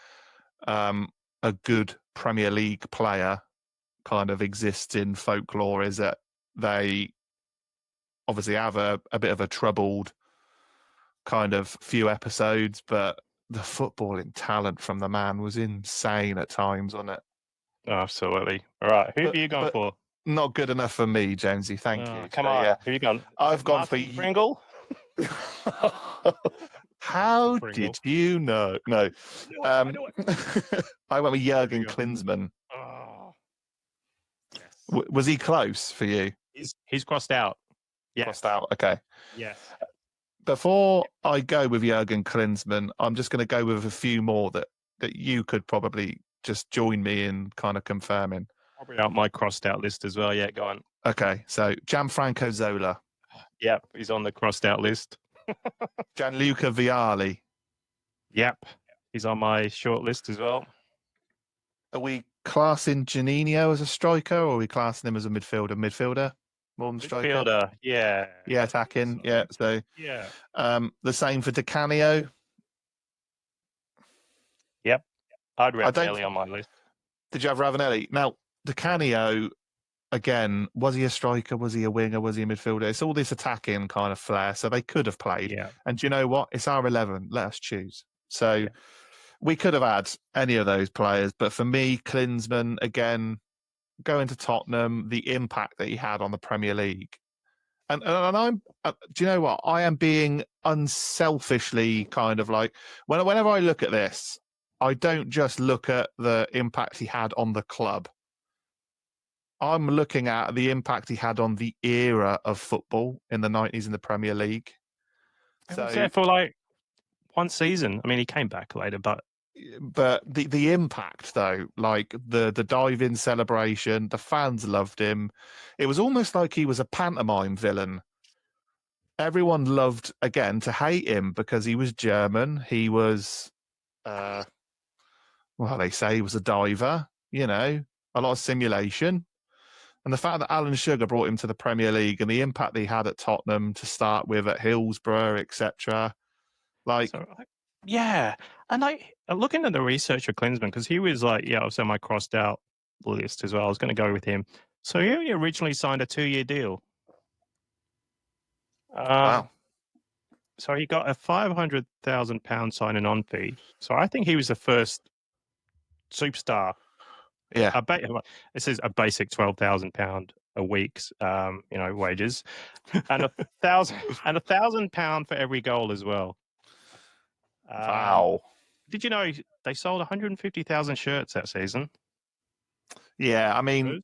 a good Premier League player kind of exists in folklore, is that they obviously have a bit of a troubled kind of few episodes, but the footballing talent from the man was insane at times, wasn't it? Oh, absolutely. All right. Who have you gone for? Not good enough for me, Jonesy. Thank you. Come on. Yeah. Who you gone? I've gone Martin for Pringle. How Pringle. did you know? No. I knew it. I went with Jurgen Klinsmann. Oh. Yes. Was he close for you? He's crossed out. Yes. Crossed out. Okay. Yes. Before I go with Jurgen Klinsmann, I'm just going to go with a few more that you could probably just join me in kind of confirming. Probably out my crossed out list as well. Yeah, go on. Okay, so Gianfranco Zola. Yep, he's on the crossed out list. Gianluca Vialli. Yep, he's on my short list as well. Are we classing Janino as a striker, or are we classing him as a midfielder? Midfielder? More than striker? Midfielder, yeah. Yeah, attacking. Yeah, so yeah. The same for Di Canio. Yep. I'd Ravanelli on my list. Did you have Ravanelli? Now, Di Canio, again, was he a striker? Was he a winger? Was he a midfielder? It's all this attacking kind of flair, so they could have played. Yeah. And do you know what? It's our 11. Let us choose. So we could have had any of those players, but for me, Klinsmann, again, going to Tottenham, the impact that he had on the Premier League. And I'm, do you know what? I am being unselfishly kind of like, whenever I look at this, I don't just look at the impact he had on the club. I'm looking at the impact he had on the era of football in the 90s in the Premier League. He was there for like one season. I mean, he came back later, but the impact though, like the dive-in celebration, the fans loved him. It was almost like he was a pantomime villain. Everyone loved, again, to hate him because he was German. He was, they say he was a diver, a lot of simulation. And the fact that Alan Sugar brought him to the Premier League and the impact that he had at Tottenham to start with, at Hillsborough, etc. Yeah. And looking at the research of Klinsmann, because he was like, also my crossed out list as well. I was going to go with him. So he originally signed a 2-year deal. Wow. So he got a £500,000 signing on fee. So I think he was the first superstar. Yeah. It says a basic £12,000 a week's, wages, and £1,000 for every goal as well. Wow. Did you know they sold 150,000 shirts that season? Yeah, I mean,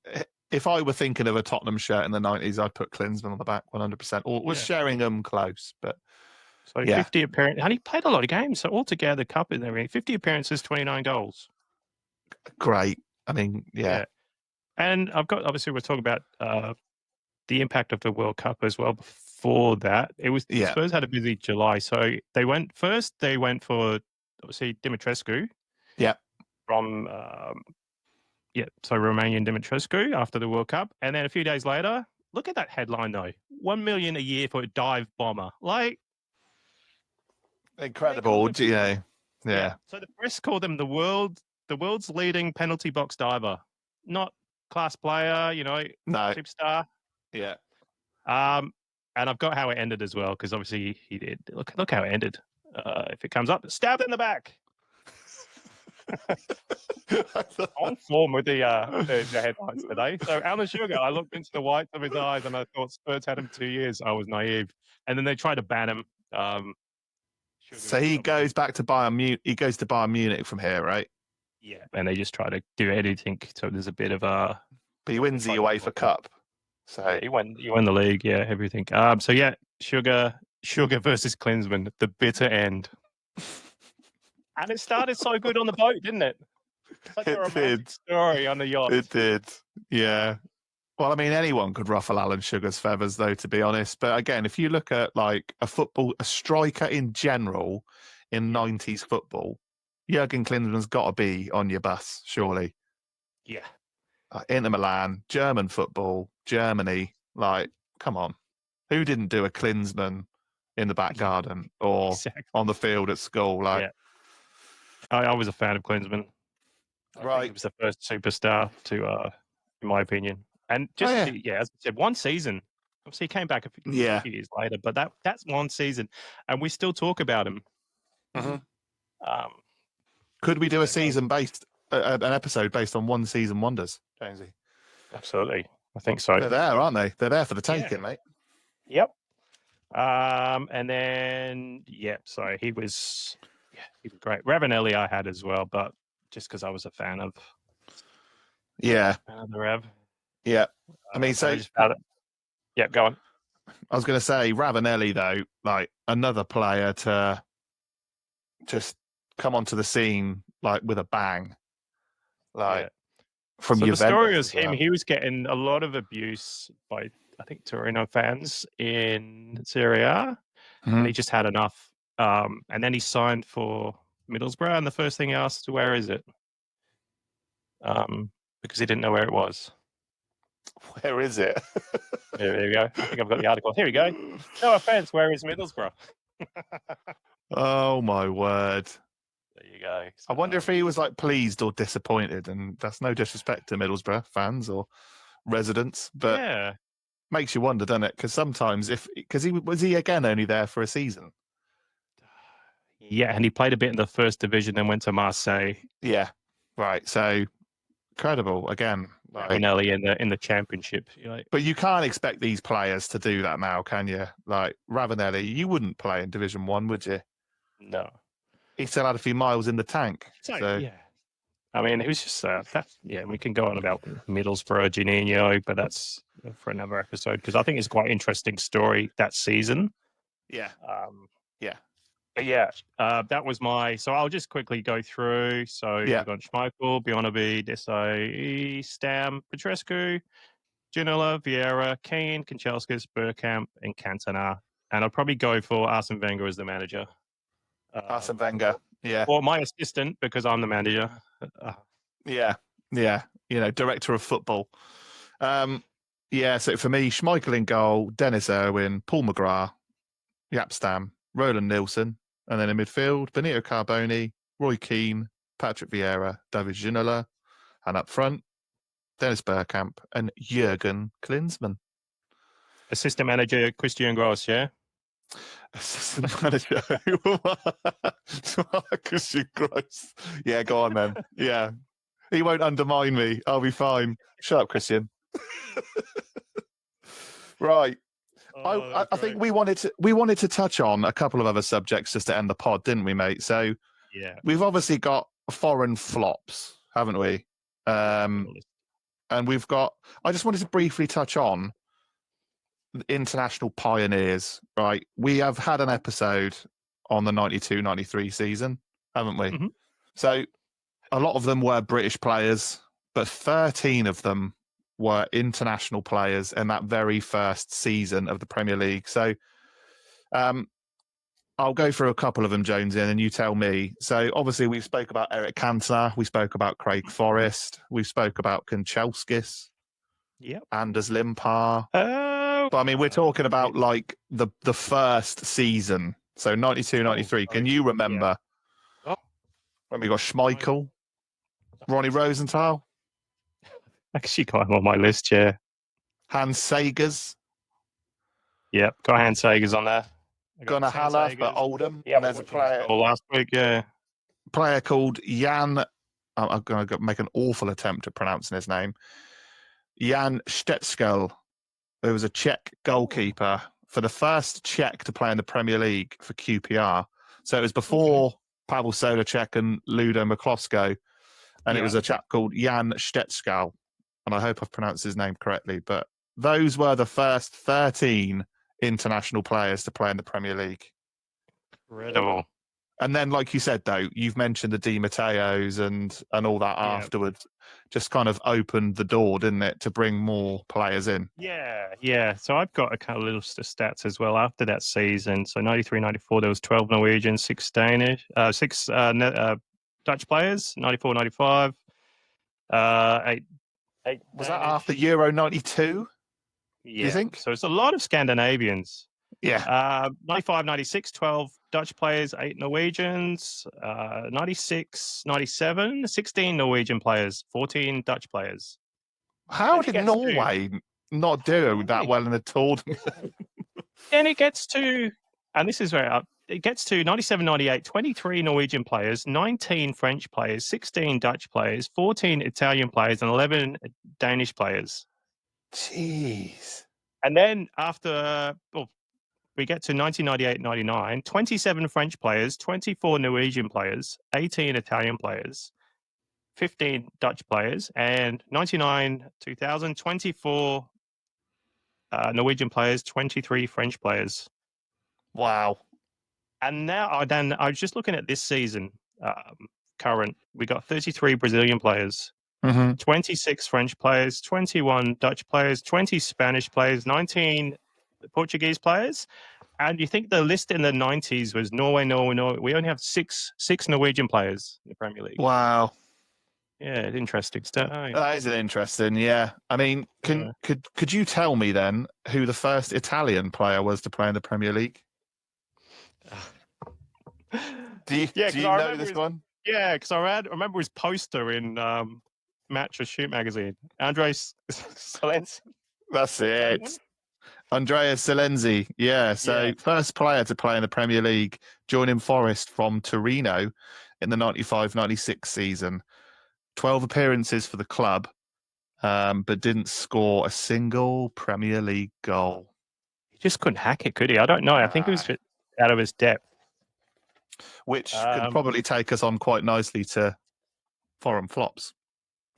if I were thinking of a Tottenham shirt in the 90s, I'd put Klinsmann on the back 100%. Or was Sheringham close, but... So 50 appearances, and he played a lot of games. So altogether, cup in there, 50 appearances, 29 goals. Great. I mean, yeah. And obviously, we're talking about the impact of the World Cup as well. Before that, Spurs had a busy July. So they went for, obviously, Dimitrescu. Yeah. From, so Romanian Dimitrescu after the World Cup. And then a few days later, look at that headline, though. $1 million a year for a dive bomber. Like, Incredible, yeah. So the press called him the world's leading penalty box diver, not class player, No, superstar. yeah. And I've got how it ended as well, because obviously he did. Look how it ended. If it comes up, stabbed in the back. On form with the headlines today. So Alan Sugar, I looked into the whites of his eyes and I thought Spurs had him 2 years. I was naive, and then they tried to ban him. So he goes back to Bayern Munich. He goes to Bayern Munich from here, right? Yeah, and they just try to do anything. So there's a bit of a. But he wins the UEFA Cup. So yeah, he won the league. Yeah, everything. So yeah, Sugar versus Klinsmann, the bitter end. And it started so good on the boat, didn't it? Such a romantic story on the yacht. It did. Yeah. Well, I mean, anyone could ruffle Alan Sugar's feathers, though, to be honest. But again, if you look at like a striker in general in 90s football, Jurgen Klinsmann's got to be on your bus, surely. Yeah. Inter Milan, German football, Germany. Like, come on. Who didn't do a Klinsmann in the back garden or on the field at school? Like, I was a fan of Klinsmann. Right. He was the first superstar to, in my opinion. And just, as I said, one season. Obviously, he came back a few years later, but that's one season. And we still talk about him. Mm-hmm. Could we do a season based, an episode based on one season wonders, Jonesy? Absolutely. I think so. They're there, aren't they? They're there for the taking, mate. Yep. And then, so he was great. Ravanelli I had as well, but just because I was a fan of the Rev. Yeah. I mean, so go on. I was going to say Ravanelli, though, like another player to just come onto the scene like with a bang. Like from so Juventus. The story was him. He was getting a lot of abuse by, I think, Torino fans in Serie A. And he just had enough. And then he signed for Middlesbrough, and the first thing he asked, where is it? Because he didn't know where it was. Where is it? There you go. I think I've got the article. Here we go. No offense, where is Middlesbrough? Oh my word. There you go. So, I wonder if he was like pleased or disappointed, and that's no disrespect to Middlesbrough fans or residents, but makes you wonder, doesn't it? Because sometimes because he was again only there for a season. Yeah, and he played a bit in the first division, then went to Marseille. Yeah, right. So incredible again. Ravanelli in the championship. But you can't expect these players to do that now, can you? Like Ravanelli, you wouldn't play in Division 1, would you? No. He still had a few miles in the tank. So. I mean, it was just we can go on about Middlesbrough, Juninho, but that's for another episode because I think it's quite an interesting story that season. Yeah. But that was so I'll just quickly go through. So you've got Schmeichel, Bionobi, Desai, Stam, Petrescu, Ginola, Vieira, Keane, Kanchelskis, Bergkamp, and Cantona. And I'll probably go for Arsene Wenger as the manager. Arsene Wenger, or my assistant because I'm the manager. Director of football. So for me, Schmeichel in goal, Dennis Irwin, Paul McGrath, Jaap Stam, Roland Nilsson, and then in midfield, Benito Carboni, Roy Keane, Patrick Vieira, David Ginola, and up front, Dennis Bergkamp and Jurgen Klinsmann. Assistant manager Christian Gross, yeah? Assistant manager Christian Gross. Yeah, go on then. Yeah. He won't undermine me. I'll be fine. Shut up, Christian. Right. I think we wanted to touch on a couple of other subjects just to end the pod, didn't we, mate? So we've obviously got foreign flops, haven't we? And we've got. I just wanted to briefly touch on international pioneers. Right, we have had an episode on the 92-93 season, haven't we? Mm-hmm. So a lot of them were British players, but 13 of them were international players in that very first season of the Premier League. So I'll go through a couple of them, Jonesy, and then you tell me. So obviously we spoke about Eric Cantona, we spoke about Craig Forrest, we spoke about Kanchelskis, Anders Limpar. Oh, But I mean, we're talking about like the first season. So 92, 93. Can you remember Oh, when we got Schmeichel, Ronnie Rosenthal, actually got him on my list, yeah. Hans Sagers, Yep, got Hans Sagers on there. I got Gunnar Sam Haller for Sagers. Oldham. Yeah, And there's a player last week, yeah. called Jan. I'm going to make an awful attempt at pronouncing his name. Jan Stetskel, who was a Czech goalkeeper for the first Czech to play in the Premier League for QPR. So it was before Pavel Solacek and Ludo Miklosko, and it was a chap called Jan Stetskel, and I hope I've pronounced his name correctly. But those were the first 13 international players to play in the Premier League. Incredible. And then, like you said, though, you've mentioned the Di Matteos and all that afterwards. Just kind of opened the door, didn't it, to bring more players in? Yeah. So I've got a kind of little stats as well after that season. So 93, 94, there was 12 Norwegians, 6 Danish, 6 Dutch players, 94, 95, 8 Was that after Euro 92? Yeah. Do you think? So it's a lot of Scandinavians. Yeah. 95, 96, 12 Dutch players, 8 Norwegians. 96, 97, 16 Norwegian players, 14 Dutch players. How did Norway not do that well in the tournament? Then it gets to, and this is where it gets to 97, 98, 23 Norwegian players, 19 French players, 16 Dutch players, 14 Italian players, and 11 Danish players. Jeez. And then after, we get to 1998, 99, 27 French players, 24 Norwegian players, 18 Italian players, 15 Dutch players, and 99, 2000, 24 Norwegian players, 23 French players. Wow. And now I was just looking at this season, current, we got 33 Brazilian players, 26 French players, 21 Dutch players, 20 Spanish players, 19 Portuguese players. And you think the list in the 90s was Norway. We only have six Norwegian players in the Premier League. Wow. Yeah, interesting stuff. That is interesting, yeah. I mean, could you tell me then who the first Italian player was to play in the Premier League? Do you know this one? Yeah, because I remember his poster in Match or Shoot magazine. Andres Salenzi. That's it. Andrea Salenzi. Yeah, so first player to play in the Premier League, joining Forest from Torino in the 95-96 season. 12 appearances for the club, but didn't score a single Premier League goal. He just couldn't hack it, could he? I don't know. I think he was out of his depth. Which could probably take us on quite nicely to foreign flops.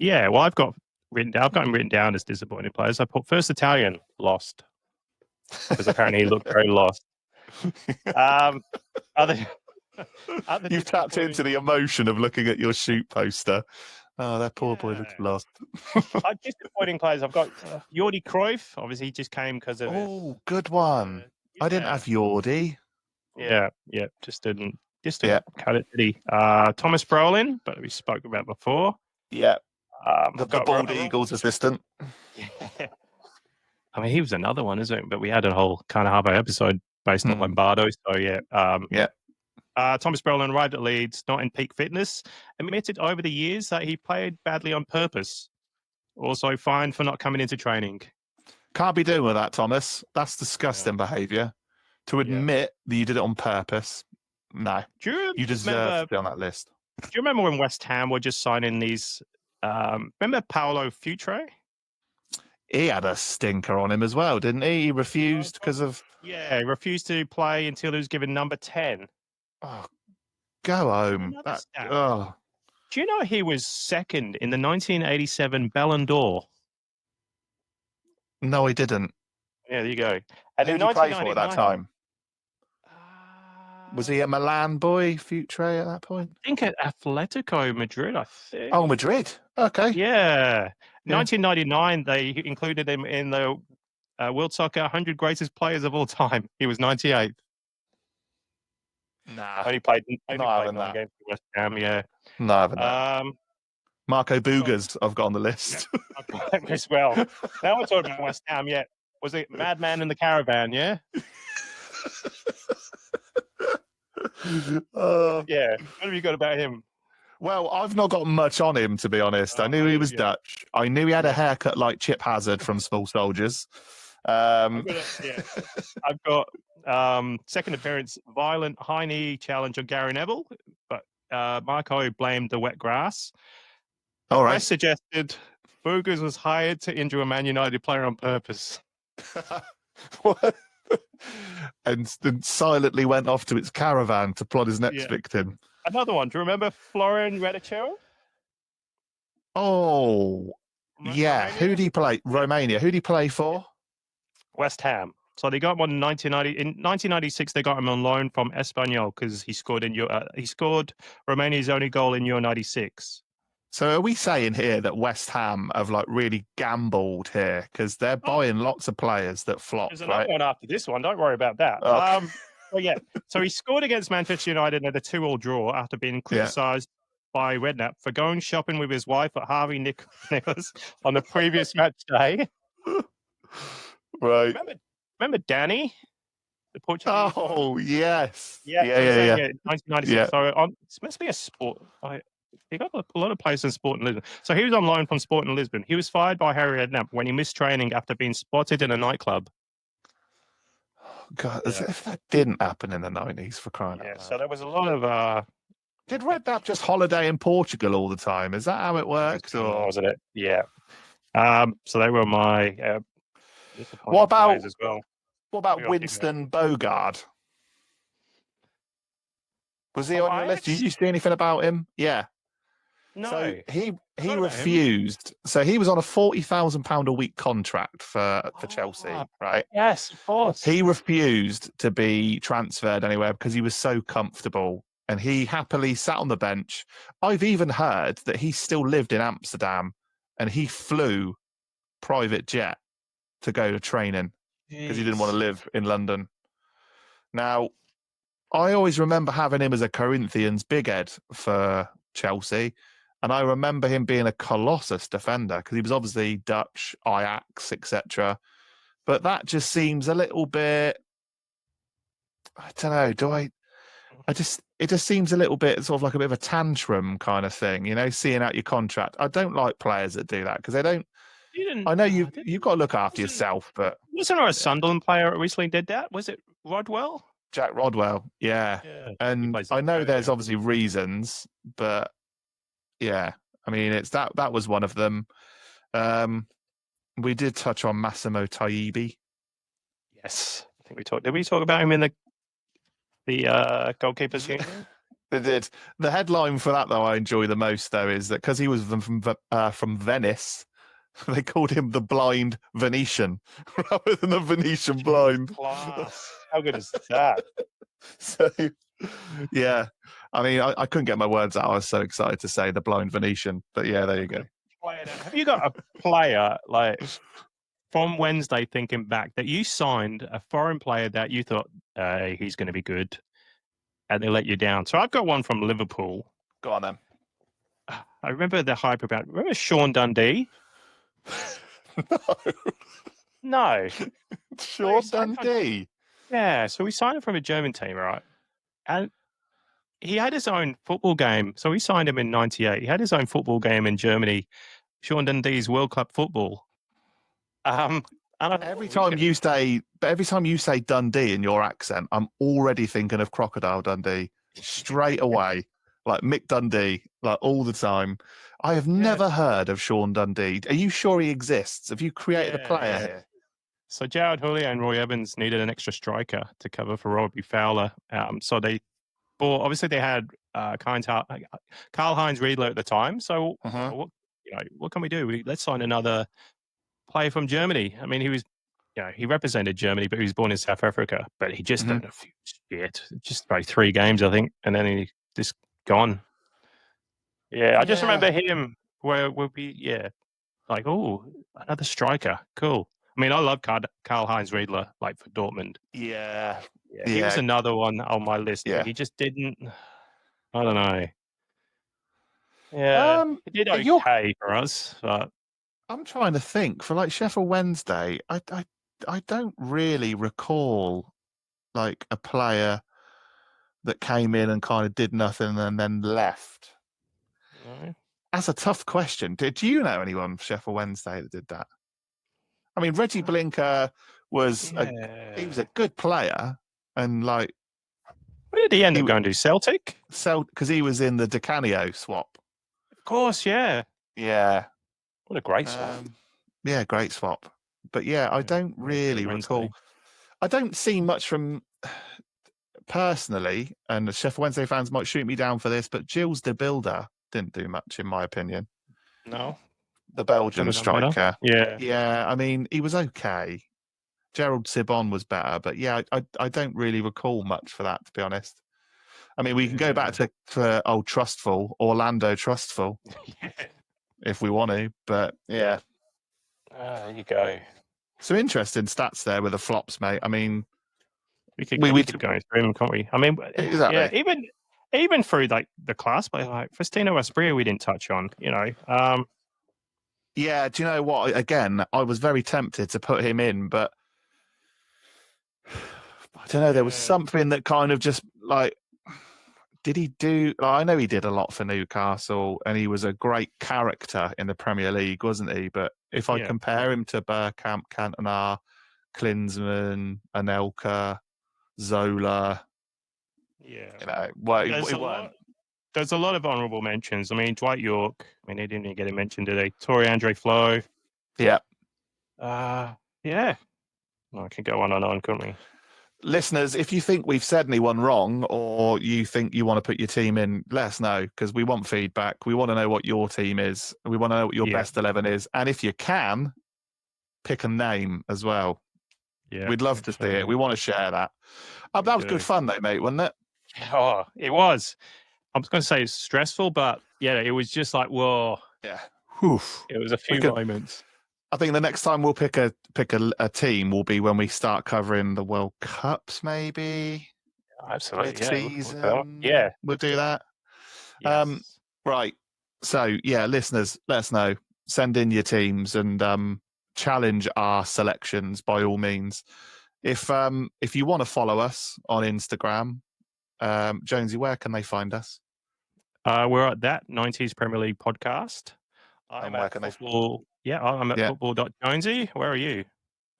Yeah, well, I've got him written down as disappointing players. I put first Italian, lost. Because apparently he looked very lost. You've tapped into the emotion of looking at your shoot poster. Oh, that poor boy looks lost. Disappointing players. I've got Jordi Cruyff. Obviously, he just came because of it. Good one. I didn't have Jordi. Yeah. Just didn't cut it, did he? Thomas Brolin, but we spoke about before. Yeah. The Bald Eagles assistant. Yeah. I mean, he was another one, isn't it? But we had a whole kind of half-hour episode based on Lombardo. So, yeah. Thomas Brolin arrived at Leeds, not in peak fitness, admitted over the years that he played badly on purpose. Also fined for not coming into training. Can't be doing with that, Thomas. That's disgusting behaviour. To admit that you did it on purpose, no. You deserve to be on that list. Do you remember when West Ham were just signing these? Remember Paolo Futre? He had a stinker on him as well, didn't he? He refused because of... Yeah, he refused to play until he was given number 10. Oh, go home. Do you know he was second in the 1987 Ballon d'Or? No, he didn't. Yeah, there you go. And who did he play for at that time? Was he a Milan boy, Futre, at that point? I think at Atletico Madrid, I think. Oh, Madrid. Okay. Yeah. 1999, they included him in the World Soccer 100 greatest players of all time. He was 98th. Nah. Only played 9 games for West Ham, yeah. No, I haven't. Marco Boogers, I've got on the list. I've got him as well. Now we're talking about West Ham, yeah. Was it Madman in the Caravan? Yeah. Yeah. What have you got about him? Well, I've not got much on him, to be honest. I knew he was Dutch. I knew he had a haircut like Chip Hazard from Small Soldiers. I've got second appearance, violent high knee challenge on Gary Neville, but Marco blamed the wet grass. All right. West suggested Boogers was hired to injure a Man United player on purpose. What? And then silently went off to its caravan to plot his next victim. Another one. Do you remember Florian Redicero? Oh, yeah. Who did he play? Romania. Who did he play for? West Ham. So they got him in 1990. In 1996, they got him on loan from Espanyol because he scored Romania's only goal in Euro 96. So are we saying here that West Ham have like really gambled here because they're buying lots of players that flop? There's another one after this one. Don't worry about that. Okay. So he scored against Manchester United in a 2-2 draw after being criticised by Redknapp for going shopping with his wife at Harvey Nicholas on the previous match day. Right. Remember Danny, the Portuguese? Oh, yes. Yeah. 1996. Yeah. So it must be a sport. He got a lot of players in Sporting Lisbon. So he was on loan from Sporting Lisbon. He was fired by Harry Redknapp when he missed training after being spotted in a nightclub. God, as if that didn't happen in the 90s, for crying out loud. So there was a lot of... Did Redknapp just holiday in Portugal all the time? Is that how it worked? Or wasn't it? Yeah. So they were my... What about as well? What about Winston Bogard? Was he on your list? Did you see anything about him? Yeah. No. So he refused. So he was on a £40,000 a week contract for Chelsea, right? Yes, of course. He refused to be transferred anywhere because he was so comfortable, and he happily sat on the bench. I've even heard that he still lived in Amsterdam, and he flew private jet to go to training because he didn't want to live in London. Now, I always remember having him as a Corinthians big head for Chelsea. And I remember him being a colossus defender because he was obviously Dutch, Ajax, etc. But that just seems a little bit, I don't know, it just seems a little bit sort of like a bit of a tantrum kind of thing, you know, seeing out your contract. I don't like players that do that because they don't, I know you've got to look after yourself, but... Wasn't there a Sunderland player that recently did that? Was it Rodwell? Jack Rodwell, yeah. And I know there's obviously reasons, but yeah, I mean, it's that was one of them. We did touch on Massimo Taibbi. Yes, I think we talked. Did we talk about him in the goalkeepers union? They did. The headline for that, though, I enjoy the most, though, is that because he was from Venice, they called him the blind Venetian rather than the Venetian blind. Class. How good is that? So, yeah. I mean, I couldn't get my words out. I was so excited to say the blind Venetian. But yeah, there you go. Have you got a player like from Wednesday, thinking back, that you signed a foreign player that you thought he's going to be good, and they let you down? So I've got one from Liverpool. Go on then. I remember the hype about. Remember Sean Dundee? No. Sean Dundee. Yeah. So we signed him from a German team, right? And he had his own football game. So we signed him in '98. He had his own football game in Germany, Sean Dundee's World Cup football. And every time you say Dundee in your accent, I'm already thinking of Crocodile Dundee straight away. Like Mick Dundee, like all the time. I have never heard of Sean Dundee. Are you sure he exists? Have you created a player here? So Jared Houllier and Roy Evans needed an extra striker to cover for Robbie Fowler. So they bought, obviously they had Karl-Heinz Riedler at the time. So what can we do? Let's sign another player from Germany. I mean, he was, he represented Germany, but he was born in South Africa. But he just done a few shit. Just played 3 games, I think, and then he just gone. Yeah, I just remember him where we'll be, like, oh, another striker. Cool. I mean, I love Karl-Heinz Riedler, like for Dortmund. Yeah. He was another one on my list. Yeah. But he just didn't, I don't know. Yeah, he did okay for us. But I'm trying to think for like Sheffield Wednesday. don't really recall like a player that came in and kind of did nothing and then left. No. That's a tough question. Did you know anyone from Sheffield Wednesday that did that? I mean, Reggie Blinker was he was a good player, and like Where did he end up going to? Celtic? because he was in the Di Canio swap. Of course, yeah. Yeah. What a great swap. Yeah, great swap. But yeah, I don't really recall. I don't see much from personally, and the Sheffield Wednesday fans might shoot me down for this, but Gilles de Builder didn't do much, in my opinion. No. The Belgian striker. Yeah. Yeah, I mean, he was okay. Gerald Sibon was better, but yeah, I don't really recall much for that, to be honest. I mean, we can go back to old Trustful, Orlando Trustful, if we want to, but yeah. There you go. Some interesting stats there with the flops, mate. I mean, we could go through them, can't we? I mean, exactly. Yeah, even through like the class play, like Faustino Asprilla, we didn't touch on. Yeah, do you know what? Again, I was very tempted to put him in, but I don't know. There was something that kind of just like, did he do? I know he did a lot for Newcastle, and he was a great character in the Premier League, wasn't he? But if I compare him to Bergkamp, Cantona, Klinsmann, Anelka, Zola, there's a lot of honourable mentions. I mean, Dwight York. I mean, he didn't even get a mention today. Torre Andre Flo. Yeah. Yeah. Well, I could go on and on, couldn't we? Listeners, if you think we've said anyone wrong or you think you want to put your team in, let us know, because we want feedback. We want to know what your team is. We want to know what your best 11 is. And if you can, pick a name as well. Yeah, we'd love to see it. We want to share that. That was good fun, though, mate, wasn't it? Oh, it was. I was going to say it's stressful, but yeah, it was just like, whoa. Yeah. It was a few moments. I think the next time we'll pick a team will be when we start covering the World Cups, maybe. Absolutely. Mid-season. Yeah. We'll do that. Yes. Right. So, yeah, listeners, let us know. Send in your teams and challenge our selections by all means. If you want to follow us on Instagram, Jonesy, where can they find us? We're at that 90s Premier League podcast. I'm at football. I'm at football.jonesy. Where are you?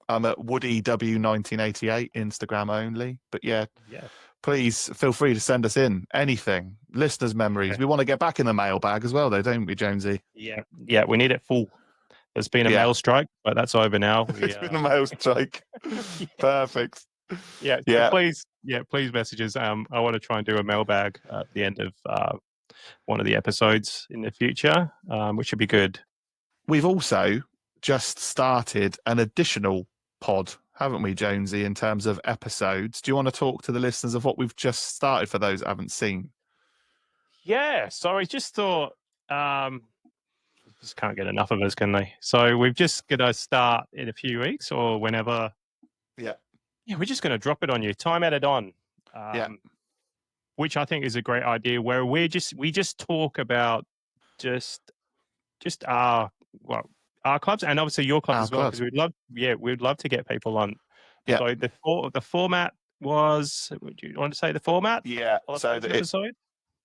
I'm at Woody W1988, Instagram only. But please feel free to send us in anything, listeners' memories. We want to get back in the mailbag as well, though, don't we, Jonesy? Yeah, we need it full. There's been a mail strike, but that's over now. It's been a mail strike. Perfect. Please message us. I want to try and do a mailbag at the end of one of the episodes in the future, which should be good. We've also just started an additional pod, haven't we, Jonesy, in terms of episodes? Do you want to talk to the listeners of what we've just started for those that haven't seen? Yeah, so I just thought, just can't get enough of us, can they? So we've just going to start in a few weeks or whenever. Yeah, we're just going to drop it on you. Time added on. Which I think is a great idea, where we just talk about just our clubs and obviously your club as well, because we'd love to get people on. Yeah. So the format was. Would you want to say the format? Yeah. So the episode.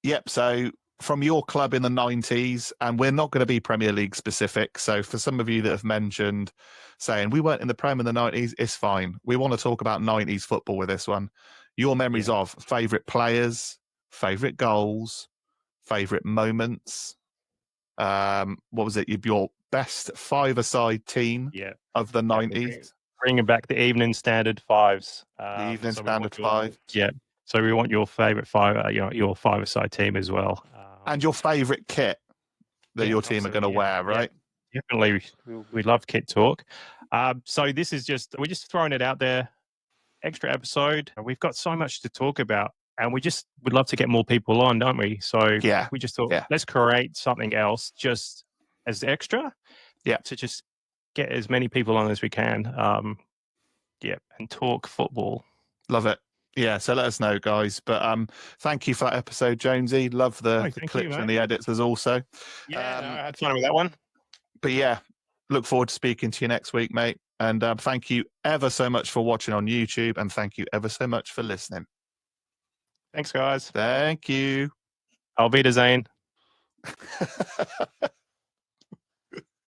Yep. So from your club in the 90s, and we're not going to be Premier League specific. So for some of you that have mentioned saying we weren't in the Prem in the 90s, it's fine. We want to talk about 90s football with this one. Your memories of favourite players, favourite goals, favourite moments. What was it? Your best five-a-side team of the 90s. Bringing back the evening standard fives. The evening standard five. Yeah. So we want your favourite five, your five-a-side team as well. And your favourite kit that your team are going to wear, right? Yeah, definitely. We love kit talk. So this is we're just throwing it out there. Extra episode. We've got so much to talk about, and we just would love to get more people on, don't we? So we just thought, let's create something else just as extra. Yeah. To just get as many people on as we can. And talk football. Love it. Yeah, so let us know, guys. But thank you for that episode, Jonesy. Love the clips and the edits as also. Yeah, I had fun with that one. But yeah, look forward to speaking to you next week, mate. And thank you ever so much for watching on YouTube, and thank you ever so much for listening. Thanks, guys. Thank you. Auf Wiedersehen.